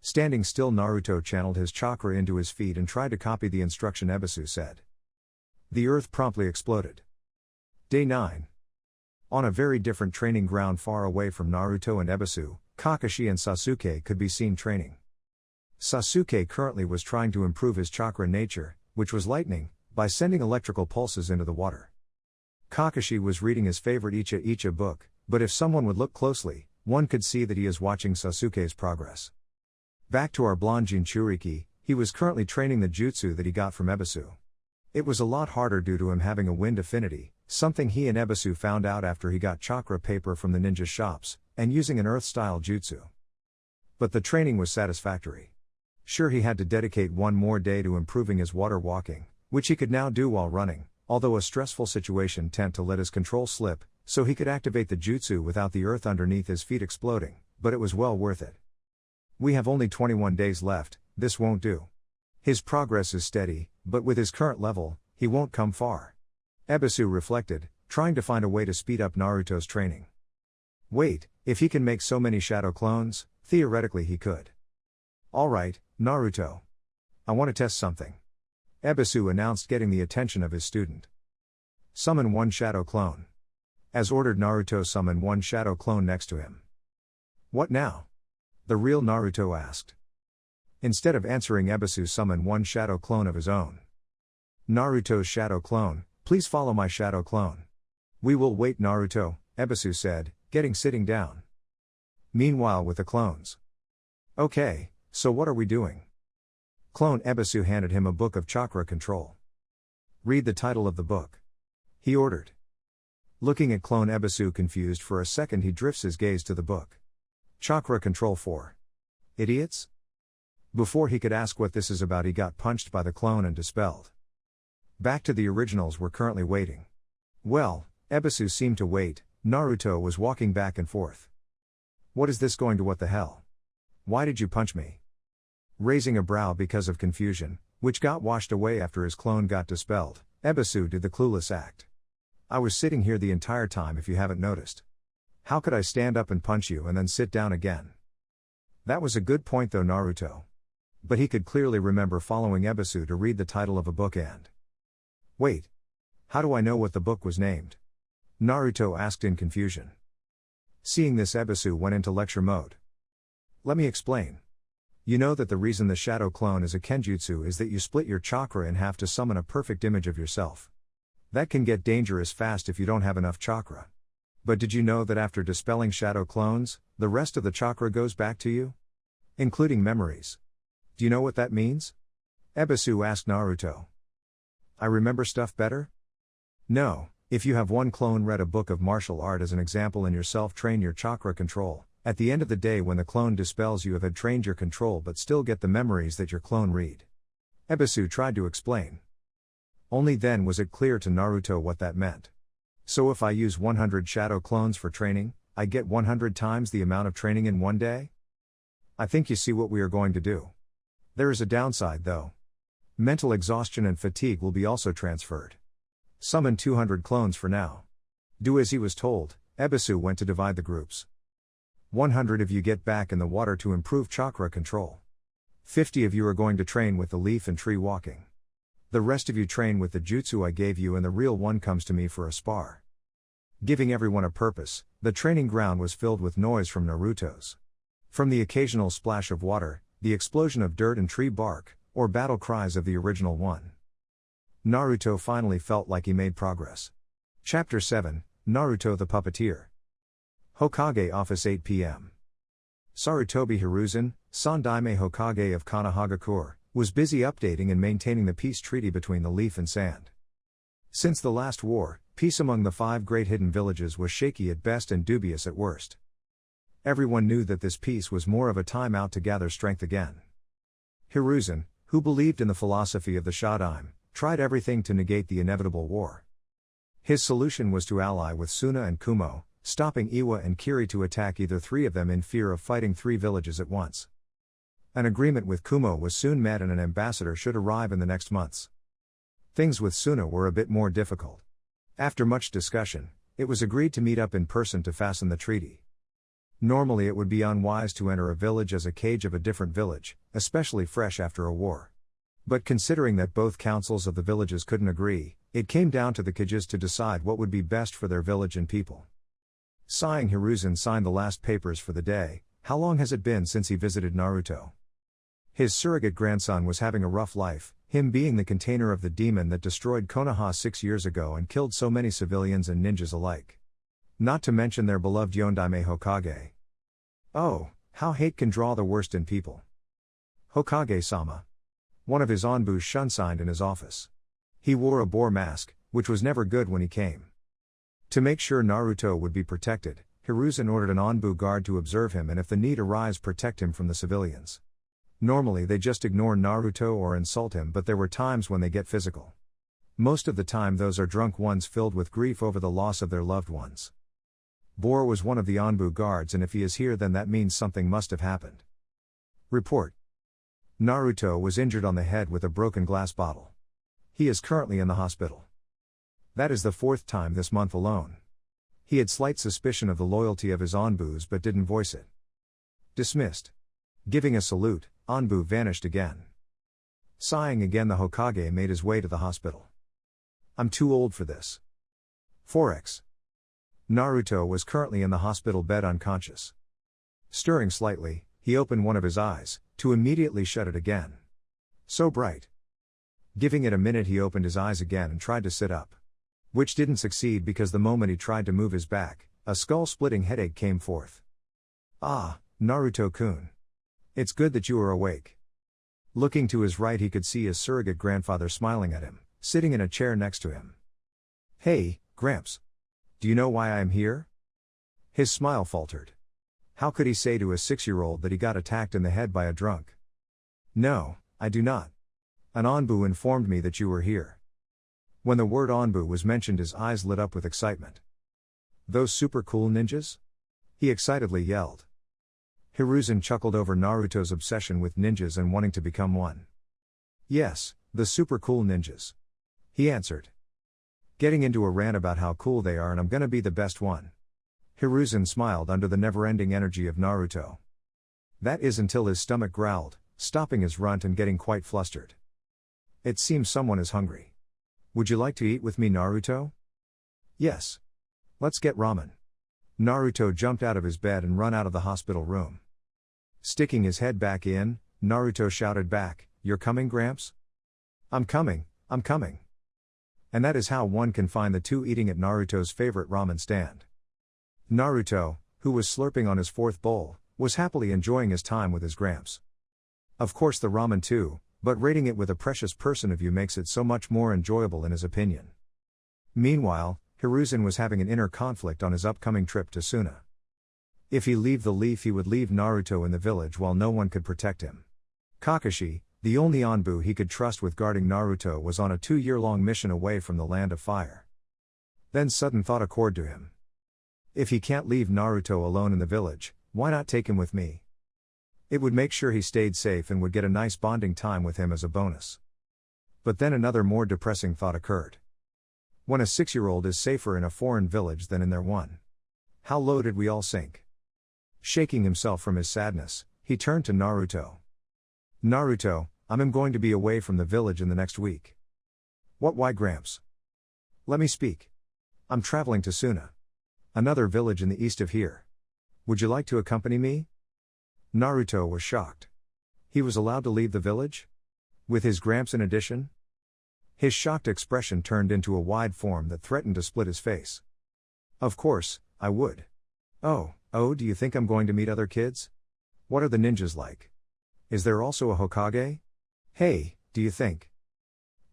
Standing still, Naruto channeled his chakra into his feet and tried to copy the instruction Ebisu said. The earth promptly exploded. Day 9. On a very different training ground far away from Naruto and Ebisu, Kakashi and Sasuke could be seen training. Sasuke currently was trying to improve his chakra nature, which was lightning, by sending electrical pulses into the water. Kakashi was reading his favorite Icha Icha book, but if someone would look closely, one could see that he is watching Sasuke's progress. Back to our blonde Jinchuriki, he was currently training the jutsu that he got from Ebisu. It was a lot harder due to him having a wind affinity, something he and Ebisu found out after he got chakra paper from the ninja shops, and using an earth-style jutsu. But the training was satisfactory. Sure, he had to dedicate one more day to improving his water walking, which he could now do while running, although a stressful situation tended to let his control slip, so he could activate the jutsu without the earth underneath his feet exploding, but it was well worth it. We have only 21 days left, this won't do. His progress is steady, but with his current level, he won't come far. Ebisu reflected, trying to find a way to speed up Naruto's training. Wait, if he can make so many shadow clones, theoretically he could. Alright, Naruto. I want to test something. Ebisu announced, getting the attention of his student. Summon one shadow clone. As ordered, Naruto summoned one shadow clone next to him. What now? The real Naruto asked. Instead of answering, Ebisu summoned one shadow clone of his own. Naruto's shadow clone, please follow my shadow clone. We will wait, Naruto, Ebisu said, sitting down. Meanwhile with the clones. Okay, so what are we doing? Clone Ebisu handed him a book of chakra control. Read the title of the book. He ordered. Looking at clone Ebisu confused for a second, he drifts his gaze to the book. Chakra control for idiots? Before he could ask what this is about, he got punched by the clone and dispelled. Back to the originals were currently waiting. Well, Ebisu seemed to wait. Naruto was walking back and forth. What is this going to? What the hell? Why did you punch me? Raising a brow because of confusion, which got washed away after his clone got dispelled, Ebisu did the clueless act. I was sitting here the entire time, if you haven't noticed. How could I stand up and punch you and then sit down again? That was a good point though, Naruto. But he could clearly remember following Ebisu to read the title of a book and... Wait. How do I know what the book was named? Naruto asked in confusion. Seeing this, Ebisu went into lecture mode. Let me explain. You know that the reason the shadow clone is a kenjutsu is that you split your chakra in half to summon a perfect image of yourself. That can get dangerous fast if you don't have enough chakra. But did you know that after dispelling shadow clones, the rest of the chakra goes back to you? Including memories. Do you know what that means? Ebisu asked Naruto. I remember stuff better? No, if you have one clone read a book of martial art as an example and yourself train your chakra control, at the end of the day when the clone dispels you have had trained your control but still get the memories that your clone read. Ebisu tried to explain. Only then was it clear to Naruto what that meant. So if I use 100 shadow clones for training, I get 100 times the amount of training in one day? I think you see what we are going to do. There is a downside though. Mental exhaustion and fatigue will be also transferred. Summon 200 clones for now. Do as he was told. Ebisu went to divide the groups. 100 of you get back in the water to improve chakra control. 50 of you are going to train with the leaf and tree walking. The rest of you train with the jutsu I gave you, and the real one comes to me for a spar. Giving everyone a purpose, the training ground was filled with noise from Naruto's. From the occasional splash of water, the explosion of dirt and tree bark, or battle cries of the original one. Naruto finally felt like he made progress. Chapter 7, Naruto the Puppeteer. Hokage Office, 8 p.m. Sarutobi Hiruzen, Sandaime Hokage of Konohagakure, was busy updating and maintaining the peace treaty between the leaf and sand. Since the last war, peace among the 5 great hidden villages was shaky at best and dubious at worst. Everyone knew that this peace was more of a time out to gather strength again. Hiruzen, who believed in the philosophy of the Shadaime, tried everything to negate the inevitable war. His solution was to ally with Suna and Kumo, stopping Iwa and Kiri to attack either 3 of them in fear of fighting 3 villages at once. An agreement with Kumo was soon met and an ambassador should arrive in the next months. Things with Suna were a bit more difficult. After much discussion, it was agreed to meet up in person to fasten the treaty. Normally it would be unwise to enter a village as a cage of a different village, especially fresh after a war. But considering that both councils of the villages couldn't agree, it came down to the cages to decide what would be best for their village and people. Sighing, Hiruzen signed the last papers for the day. How long has it been since he visited Naruto? His surrogate grandson was having a rough life, him being the container of the demon that destroyed Konoha 6 years ago and killed so many civilians and ninjas alike. Not to mention their beloved Yondaime Hokage. Oh, how hate can draw the worst in people. Hokage-sama. One of his onbus shun-signed in his office. He wore a boar mask, which was never good when he came. To make sure Naruto would be protected, Hiruzen ordered an onbu guard to observe him and if the need arise protect him from the civilians. Normally they just ignore Naruto or insult him, but there were times when they get physical. Most of the time those are drunk ones filled with grief over the loss of their loved ones. Boar was one of the onbu guards and if he is here then that means something must have happened. Report. Naruto was injured on the head with a broken glass bottle. He is currently in the hospital. That is the 4th time this month alone. He had slight suspicion of the loyalty of his onbus but didn't voice it. Dismissed. Giving a salute, onbu vanished again. Sighing again, the Hokage made his way to the hospital. I'm too old for this. 4x. Naruto was currently in the hospital bed unconscious. Stirring slightly, he opened one of his eyes, to immediately shut it again. So bright. Giving it a minute, he opened his eyes again and tried to sit up. Which didn't succeed because the moment he tried to move his back, a skull-splitting headache came forth. Ah, Naruto-kun. It's good that you are awake. Looking to his right, he could see his surrogate grandfather smiling at him, sitting in a chair next to him. Hey, Gramps. Do you know why I am here? His smile faltered. How could he say to a 6-year-old that he got attacked in the head by a drunk? No, I do not. An onbu informed me that you were here. When the word onbu was mentioned, his eyes lit up with excitement. Those super cool ninjas? He excitedly yelled. Hiruzen chuckled over Naruto's obsession with ninjas and wanting to become one. Yes, the super cool ninjas. He answered. Getting into a rant about how cool they are and I'm gonna be the best one. Hiruzen smiled under the never-ending energy of Naruto. That is until his stomach growled, stopping his runt and getting quite flustered. It seems someone is hungry. Would you like to eat with me, Naruto? Yes. Let's get ramen. Naruto jumped out of his bed and ran out of the hospital room. Sticking his head back in, Naruto shouted back, "You're coming, Gramps?" I'm coming. And that is how one can find the two eating at Naruto's favorite ramen stand. Naruto, who was slurping on his 4th bowl, was happily enjoying his time with his Gramps. Of course the ramen too, but rating it with a precious person view makes it so much more enjoyable in his opinion. Meanwhile, Hiruzen was having an inner conflict on his upcoming trip to Suna. If he leave the leaf, he would leave Naruto in the village while no one could protect him. Kakashi, the only onbu he could trust with guarding Naruto, was on a 2-year-long mission away from the land of fire. Then sudden thought occurred to him. If he can't leave Naruto alone in the village, why not take him with me? It would make sure he stayed safe and would get a nice bonding time with him as a bonus. But then another more depressing thought occurred. When a 6-year-old is safer in a foreign village than in their one. How low did we all sink? Shaking himself from his sadness, he turned to Naruto. Naruto, I'm going to be away from the village in the next week. What, why, Gramps? Let me speak. I'm traveling to Suna. Another village in the east of here. Would you like to accompany me? Naruto was shocked. He was allowed to leave the village? With his Gramps in addition? His shocked expression turned into a wide form that threatened to split his face. Of course, I would. Oh, do you think I'm going to meet other kids? What are the ninjas like? Is there also a Hokage? Hey, do you think?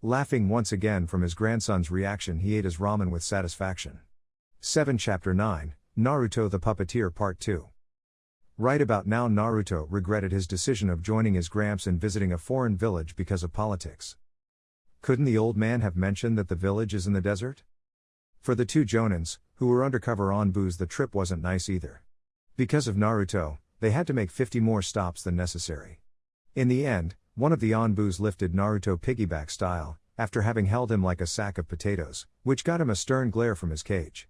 Laughing once again from his grandson's reaction, he ate his ramen with satisfaction. 7 Chapter 9, Naruto the Puppeteer Part 2. Right about now, Naruto regretted his decision of joining his Gramps and visiting a foreign village because of politics. Couldn't the old man have mentioned that the village is in the desert? For the two Jonins, who were undercover onbus, the trip wasn't nice either. Because of Naruto, they had to make 50 more stops than necessary. In the end, one of the onbus lifted Naruto piggyback style, after having held him like a sack of potatoes, which got him a stern glare from his cage.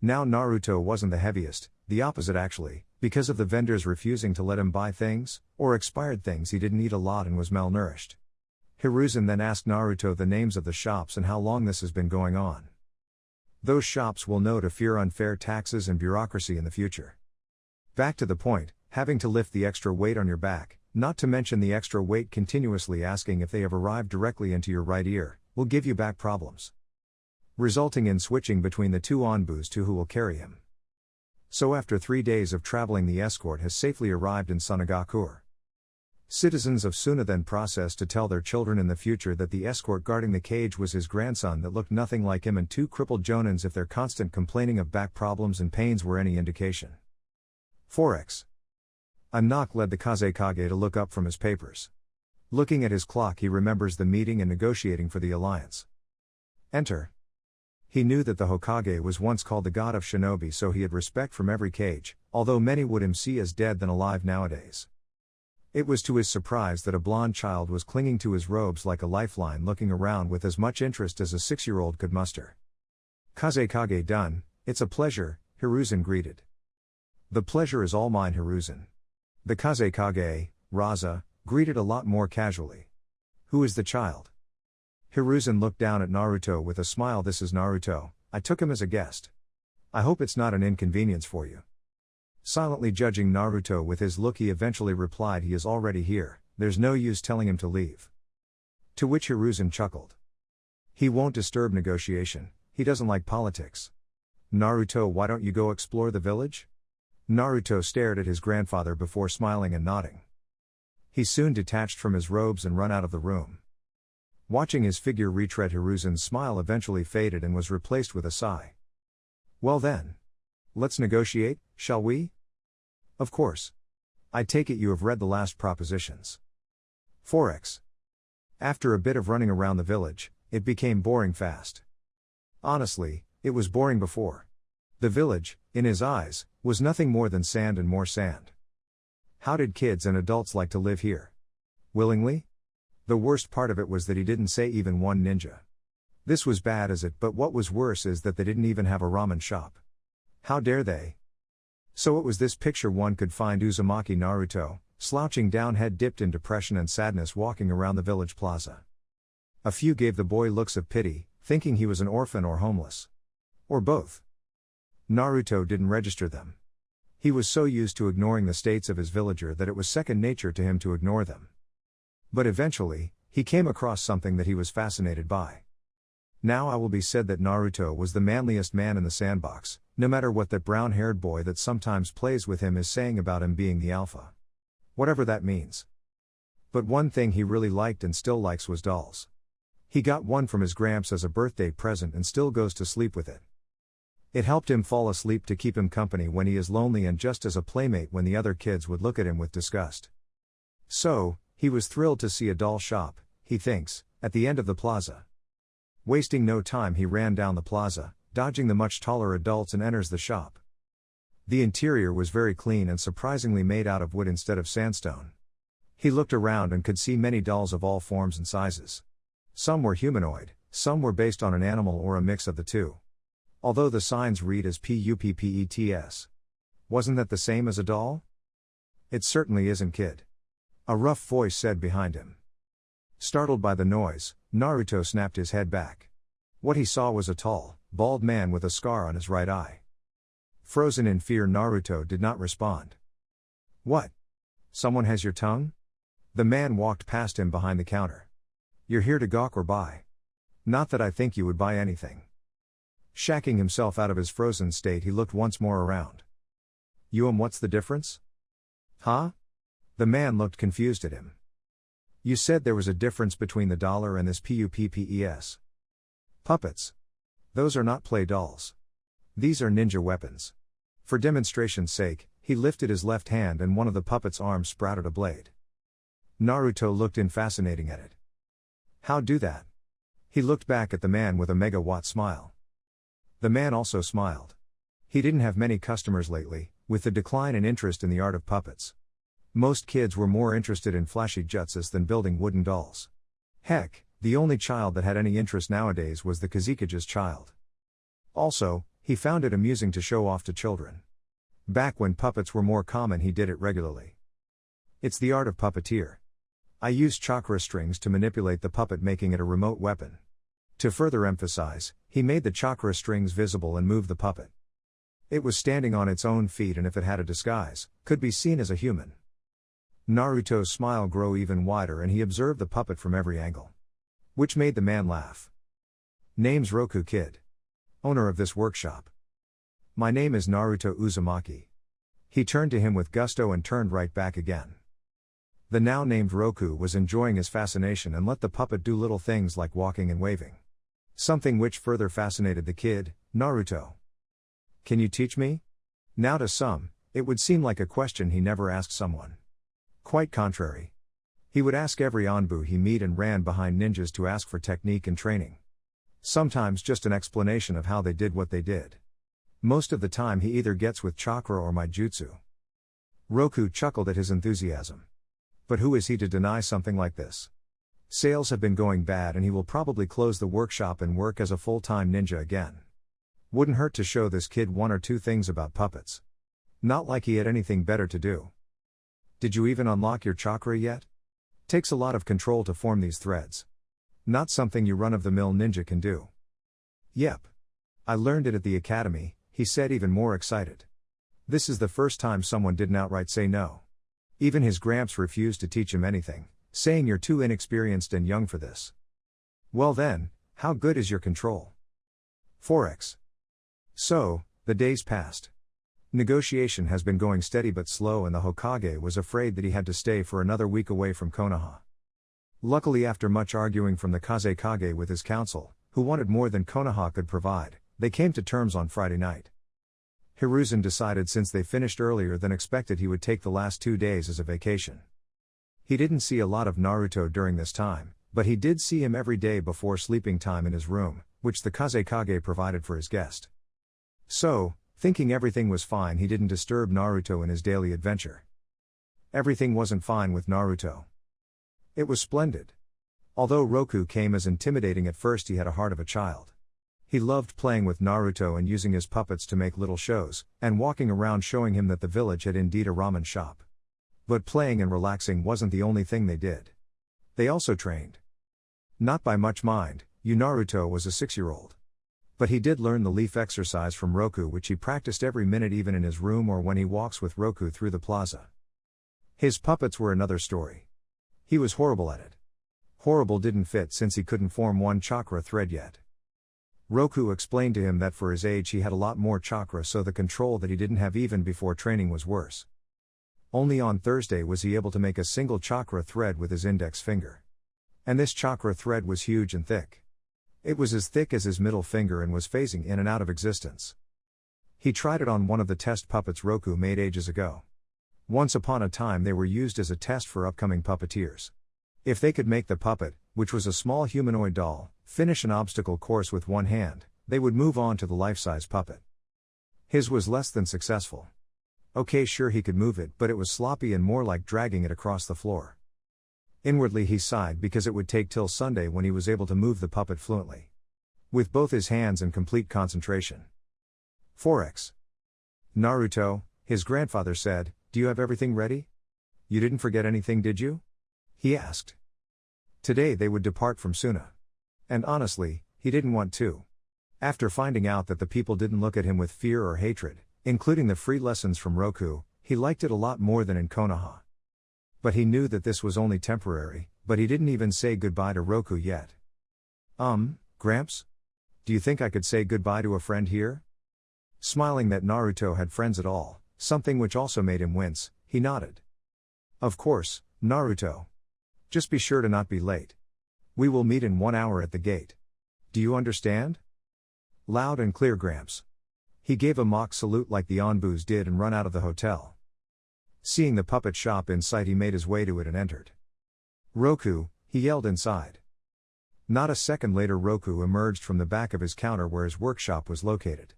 Now Naruto wasn't the heaviest, the opposite actually, because of the vendors refusing to let him buy things, or expired things he didn't eat a lot and was malnourished. Hiruzen then asked Naruto the names of the shops and how long this has been going on. Those shops will know to fear unfair taxes and bureaucracy in the future. Back to the point, having to lift the extra weight on your back, not to mention the extra weight continuously asking if they have arrived directly into your right ear, will give you back problems, resulting in switching between the two onbus to who will carry him. So after 3 days of traveling, the escort has safely arrived in Sunagakur. Citizens of Suna then processed to tell their children in the future that the escort guarding the cage was his grandson that looked nothing like him and 2 crippled jonins if their constant complaining of back problems and pains were any indication. 4x. A knock led the Kazekage to look up from his papers. Looking at his clock, he remembers the meeting and negotiating for the alliance. Enter. He knew that the Hokage was once called the god of shinobi, so he had respect from every cage, although many would him see as dead than alive nowadays. It was to his surprise that a blonde child was clinging to his robes like a lifeline, looking around with as much interest as a 6-year-old could muster. Kazekage done, it's a pleasure, Hiruzen greeted. The pleasure is all mine, Hiruzen. The Kazekage, Raza, greeted a lot more casually. Who is the child? Hiruzen looked down at Naruto with a smile. This is Naruto, I took him as a guest. I hope it's not an inconvenience for you. Silently judging Naruto with his look, he eventually replied, he is already here, there's no use telling him to leave. To which Hiruzen chuckled. He won't disturb negotiation, he doesn't like politics. Naruto, why don't you go explore the village? Naruto stared at his grandfather before smiling and nodding. He soon detached from his robes and ran out of the room. Watching his figure retread, Hiruzen's smile eventually faded and was replaced with a sigh. Well then. Let's negotiate, shall we? Of course. I take it you have read the last propositions. 4x. After a bit of running around the village, it became boring fast. Honestly, it was boring before. The village, in his eyes, was nothing more than sand and more sand. How did kids and adults like to live here? Willingly? The worst part of it was that he didn't say even one ninja. This was bad as it, but what was worse is that they didn't even have a ramen shop. How dare they? So it was this picture one could find Uzumaki Naruto, slouching down, head dipped in depression and sadness, walking around the village plaza. A few gave the boy looks of pity, thinking he was an orphan or homeless. Or both. Naruto didn't register them. He was so used to ignoring the states of his villager that it was second nature to him to ignore them. But eventually, he came across something that he was fascinated by. Now it will be said that Naruto was the manliest man in the sandbox, no matter what that brown-haired boy that sometimes plays with him is saying about him being the alpha. Whatever that means. But one thing he really liked and still likes was dolls. He got one from his gramps as a birthday present and still goes to sleep with it. It helped him fall asleep to keep him company when he is lonely and just as a playmate when the other kids would look at him with disgust. So, he was thrilled to see a doll shop, he thinks, at the end of the plaza. Wasting no time, he ran down the plaza, dodging the much taller adults, and enters the shop. The interior was very clean and surprisingly made out of wood instead of sandstone. He looked around and could see many dolls of all forms and sizes. Some were humanoid, some were based on an animal or a mix of the two. Although the signs read as PUPPETS. Wasn't that the same as a doll? It certainly isn't, kid. A rough voice said behind him. Startled by the noise, Naruto snapped his head back. What he saw was a tall, bald man with a scar on his right eye. Frozen in fear, Naruto did not respond. What? Someone has your tongue? The man walked past him behind the counter. You're here to gawk or buy? Not that I think you would buy anything. Shacking himself out of his frozen state, he looked once more around. What's the difference? Huh? The man looked confused at him. You said there was a difference between the dollar and this PUPPES. Puppets. Those are not play dolls. These are ninja weapons. For demonstration's sake, he lifted his left hand and one of the puppet's arms sprouted a blade. Naruto looked in, fascinating at it. How do that? He looked back at the man with a megawatt smile. The man also smiled. He didn't have many customers lately, with the decline in interest in the art of puppets. Most kids were more interested in flashy jutsus than building wooden dolls. Heck, the only child that had any interest nowadays was the Kazekage's child. Also, he found it amusing to show off to children. Back when puppets were more common, he did it regularly. It's the art of puppeteer. I used chakra strings to manipulate the puppet, making it a remote weapon. To further emphasize, he made the chakra strings visible and moved the puppet. It was standing on its own feet, and if it had a disguise, could be seen as a human. Naruto's smile grew even wider and he observed the puppet from every angle. Which made the man laugh. Name's Roku Kid. Owner of this workshop. My name is Naruto Uzumaki. He turned to him with gusto and turned right back again. The now named Roku was enjoying his fascination and let the puppet do little things like walking and waving. Something which further fascinated the kid, Naruto. Can you teach me? Now to some, it would seem like a question he never asked someone. Quite contrary. He would ask every Anbu he meet and ran behind ninjas to ask for technique and training. Sometimes just an explanation of how they did what they did. Most of the time he either gets with chakra or maijutsu. Roku chuckled at his enthusiasm. But who is he to deny something like this? Sales have been going bad and he will probably close the workshop and work as a full-time ninja again. Wouldn't hurt to show this kid one or two things about puppets. Not like he had anything better to do. Did you even unlock your chakra yet? Takes a lot of control to form these threads. Not something you run-of-the-mill ninja can do. Yep. I learned it at the academy, he said, even more excited. This is the first time someone didn't outright say no. Even his gramps refused to teach him anything, saying you're too inexperienced and young for this. Well then, how good is your control? 4x. So, the days passed. Negotiation has been going steady but slow and the Hokage was afraid that he had to stay for another week away from Konoha. Luckily, after much arguing from the Kazekage with his council, who wanted more than Konoha could provide, they came to terms on Friday night. Hiruzen decided since they finished earlier than expected he would take the last 2 days as a vacation. He didn't see a lot of Naruto during this time, but he did see him every day before sleeping time in his room, which the Kazekage provided for his guest. So, thinking everything was fine, he didn't disturb Naruto in his daily adventure. Everything wasn't fine with Naruto. It was splendid. Although Roku came as intimidating at first, he had a heart of a child. He loved playing with Naruto and using his puppets to make little shows, and walking around showing him that the village had indeed a ramen shop. But playing and relaxing wasn't the only thing they did. They also trained. Not by much, mind you, Naruto was a 6-year-old. But he did learn the leaf exercise from Roku, which he practiced every minute, even in his room or when he walks with Roku through the plaza. His puppets were another story. He was horrible at it. Horrible didn't fit since he couldn't form one chakra thread yet. Roku explained to him that for his age he had a lot more chakra, so the control that he didn't have even before training was worse. Only on Thursday was he able to make a single chakra thread with his index finger. And this chakra thread was huge and thick. It was as thick as his middle finger and was phasing in and out of existence. He tried it on one of the test puppets Roku made ages ago. Once upon a time they were used as a test for upcoming puppeteers. If they could make the puppet, which was a small humanoid doll, finish an obstacle course with one hand, they would move on to the life-size puppet. His was less than successful. Okay, sure, he could move it, but it was sloppy and more like dragging it across the floor. Inwardly he sighed because it would take till Sunday when he was able to move the puppet fluently. With both his hands and complete concentration. 4x. Naruto, his grandfather said, do you have everything ready? You didn't forget anything, did you? He asked. Today they would depart from Suna. And honestly, he didn't want to. After finding out that the people didn't look at him with fear or hatred, including the free lessons from Roku, he liked it a lot more than in Konoha. But he knew that this was only temporary, but he didn't even say goodbye to Roku yet. Gramps? Do you think I could say goodbye to a friend here? Smiling that Naruto had friends at all, something which also made him wince, he nodded. Of course, Naruto. Just be sure to not be late. We will meet in 1 hour at the gate. Do you understand? Loud and clear, Gramps. He gave a mock salute like the Onbus did and run out of the hotel. Seeing the puppet shop in sight, he made his way to it and entered. Roku, he yelled inside. Not a second later, Roku emerged from the back of his counter where his workshop was located.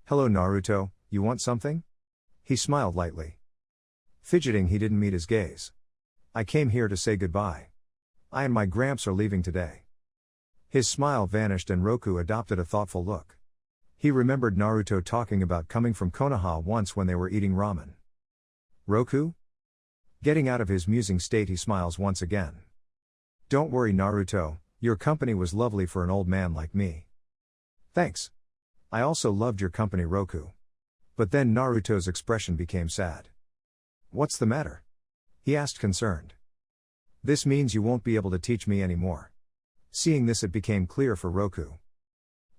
Hello, Naruto, you want something? He smiled lightly. Fidgeting, he didn't meet his gaze. I came here to say goodbye. I and my Gramps are leaving today. His smile vanished and Roku adopted a thoughtful look. He remembered Naruto talking about coming from Konoha once when they were eating ramen. Roku? Getting out of his musing state, he smiles once again. Don't worry, Naruto, your company was lovely for an old man like me. Thanks. I also loved your company, Roku. But then Naruto's expression became sad. What's the matter? He asked concerned. This means you won't be able to teach me anymore. Seeing this, it became clear for Roku.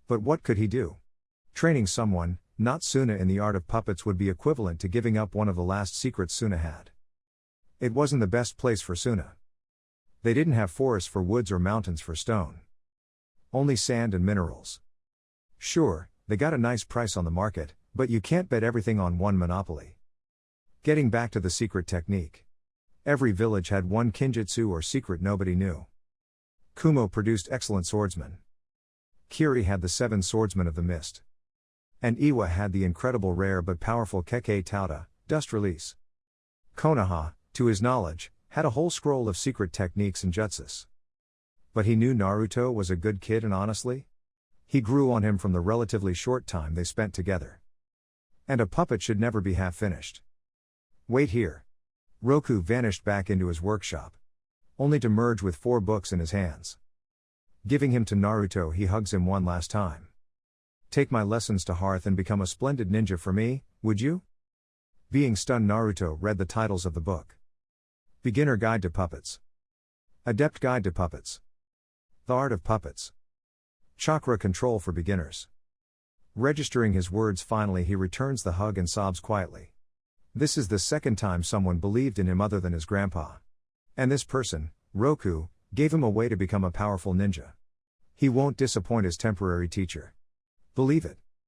But what could he do? Training someone, not Suna, in the art of puppets would be equivalent to giving up one of the last secrets Suna had. It wasn't the best place for Suna. They didn't have forests for woods or mountains for stone. Only sand and minerals. Sure, they got a nice price on the market, but you can't bet everything on one monopoly. Getting back to the secret technique. Every village had one kinjutsu or secret nobody knew. Kumo produced excellent swordsmen. Kiri had the 7 swordsmen of the mist. And Iwa had the incredible rare but powerful Kekkei Tauta, dust release. Konoha, to his knowledge, had a whole scroll of secret techniques and jutsus. But he knew Naruto was a good kid, and honestly, he grew on him from the relatively short time they spent together. And a puppet should never be half finished. Wait here. Roku vanished back into his workshop, only to merge with 4 books in his hands. Giving him to Naruto, he hugs him one last time. Take my lessons to heart and become a splendid ninja for me, would you? Being stunned, Naruto read the titles of the book. Beginner Guide to Puppets. Adept Guide to Puppets. The Art of Puppets. Chakra Control for Beginners. Registering his words, finally he returns the hug and sobs quietly. This is the second time someone believed in him other than his grandpa. And this person, Roku, gave him a way to become a powerful ninja. He won't disappoint his temporary teacher. Believe it.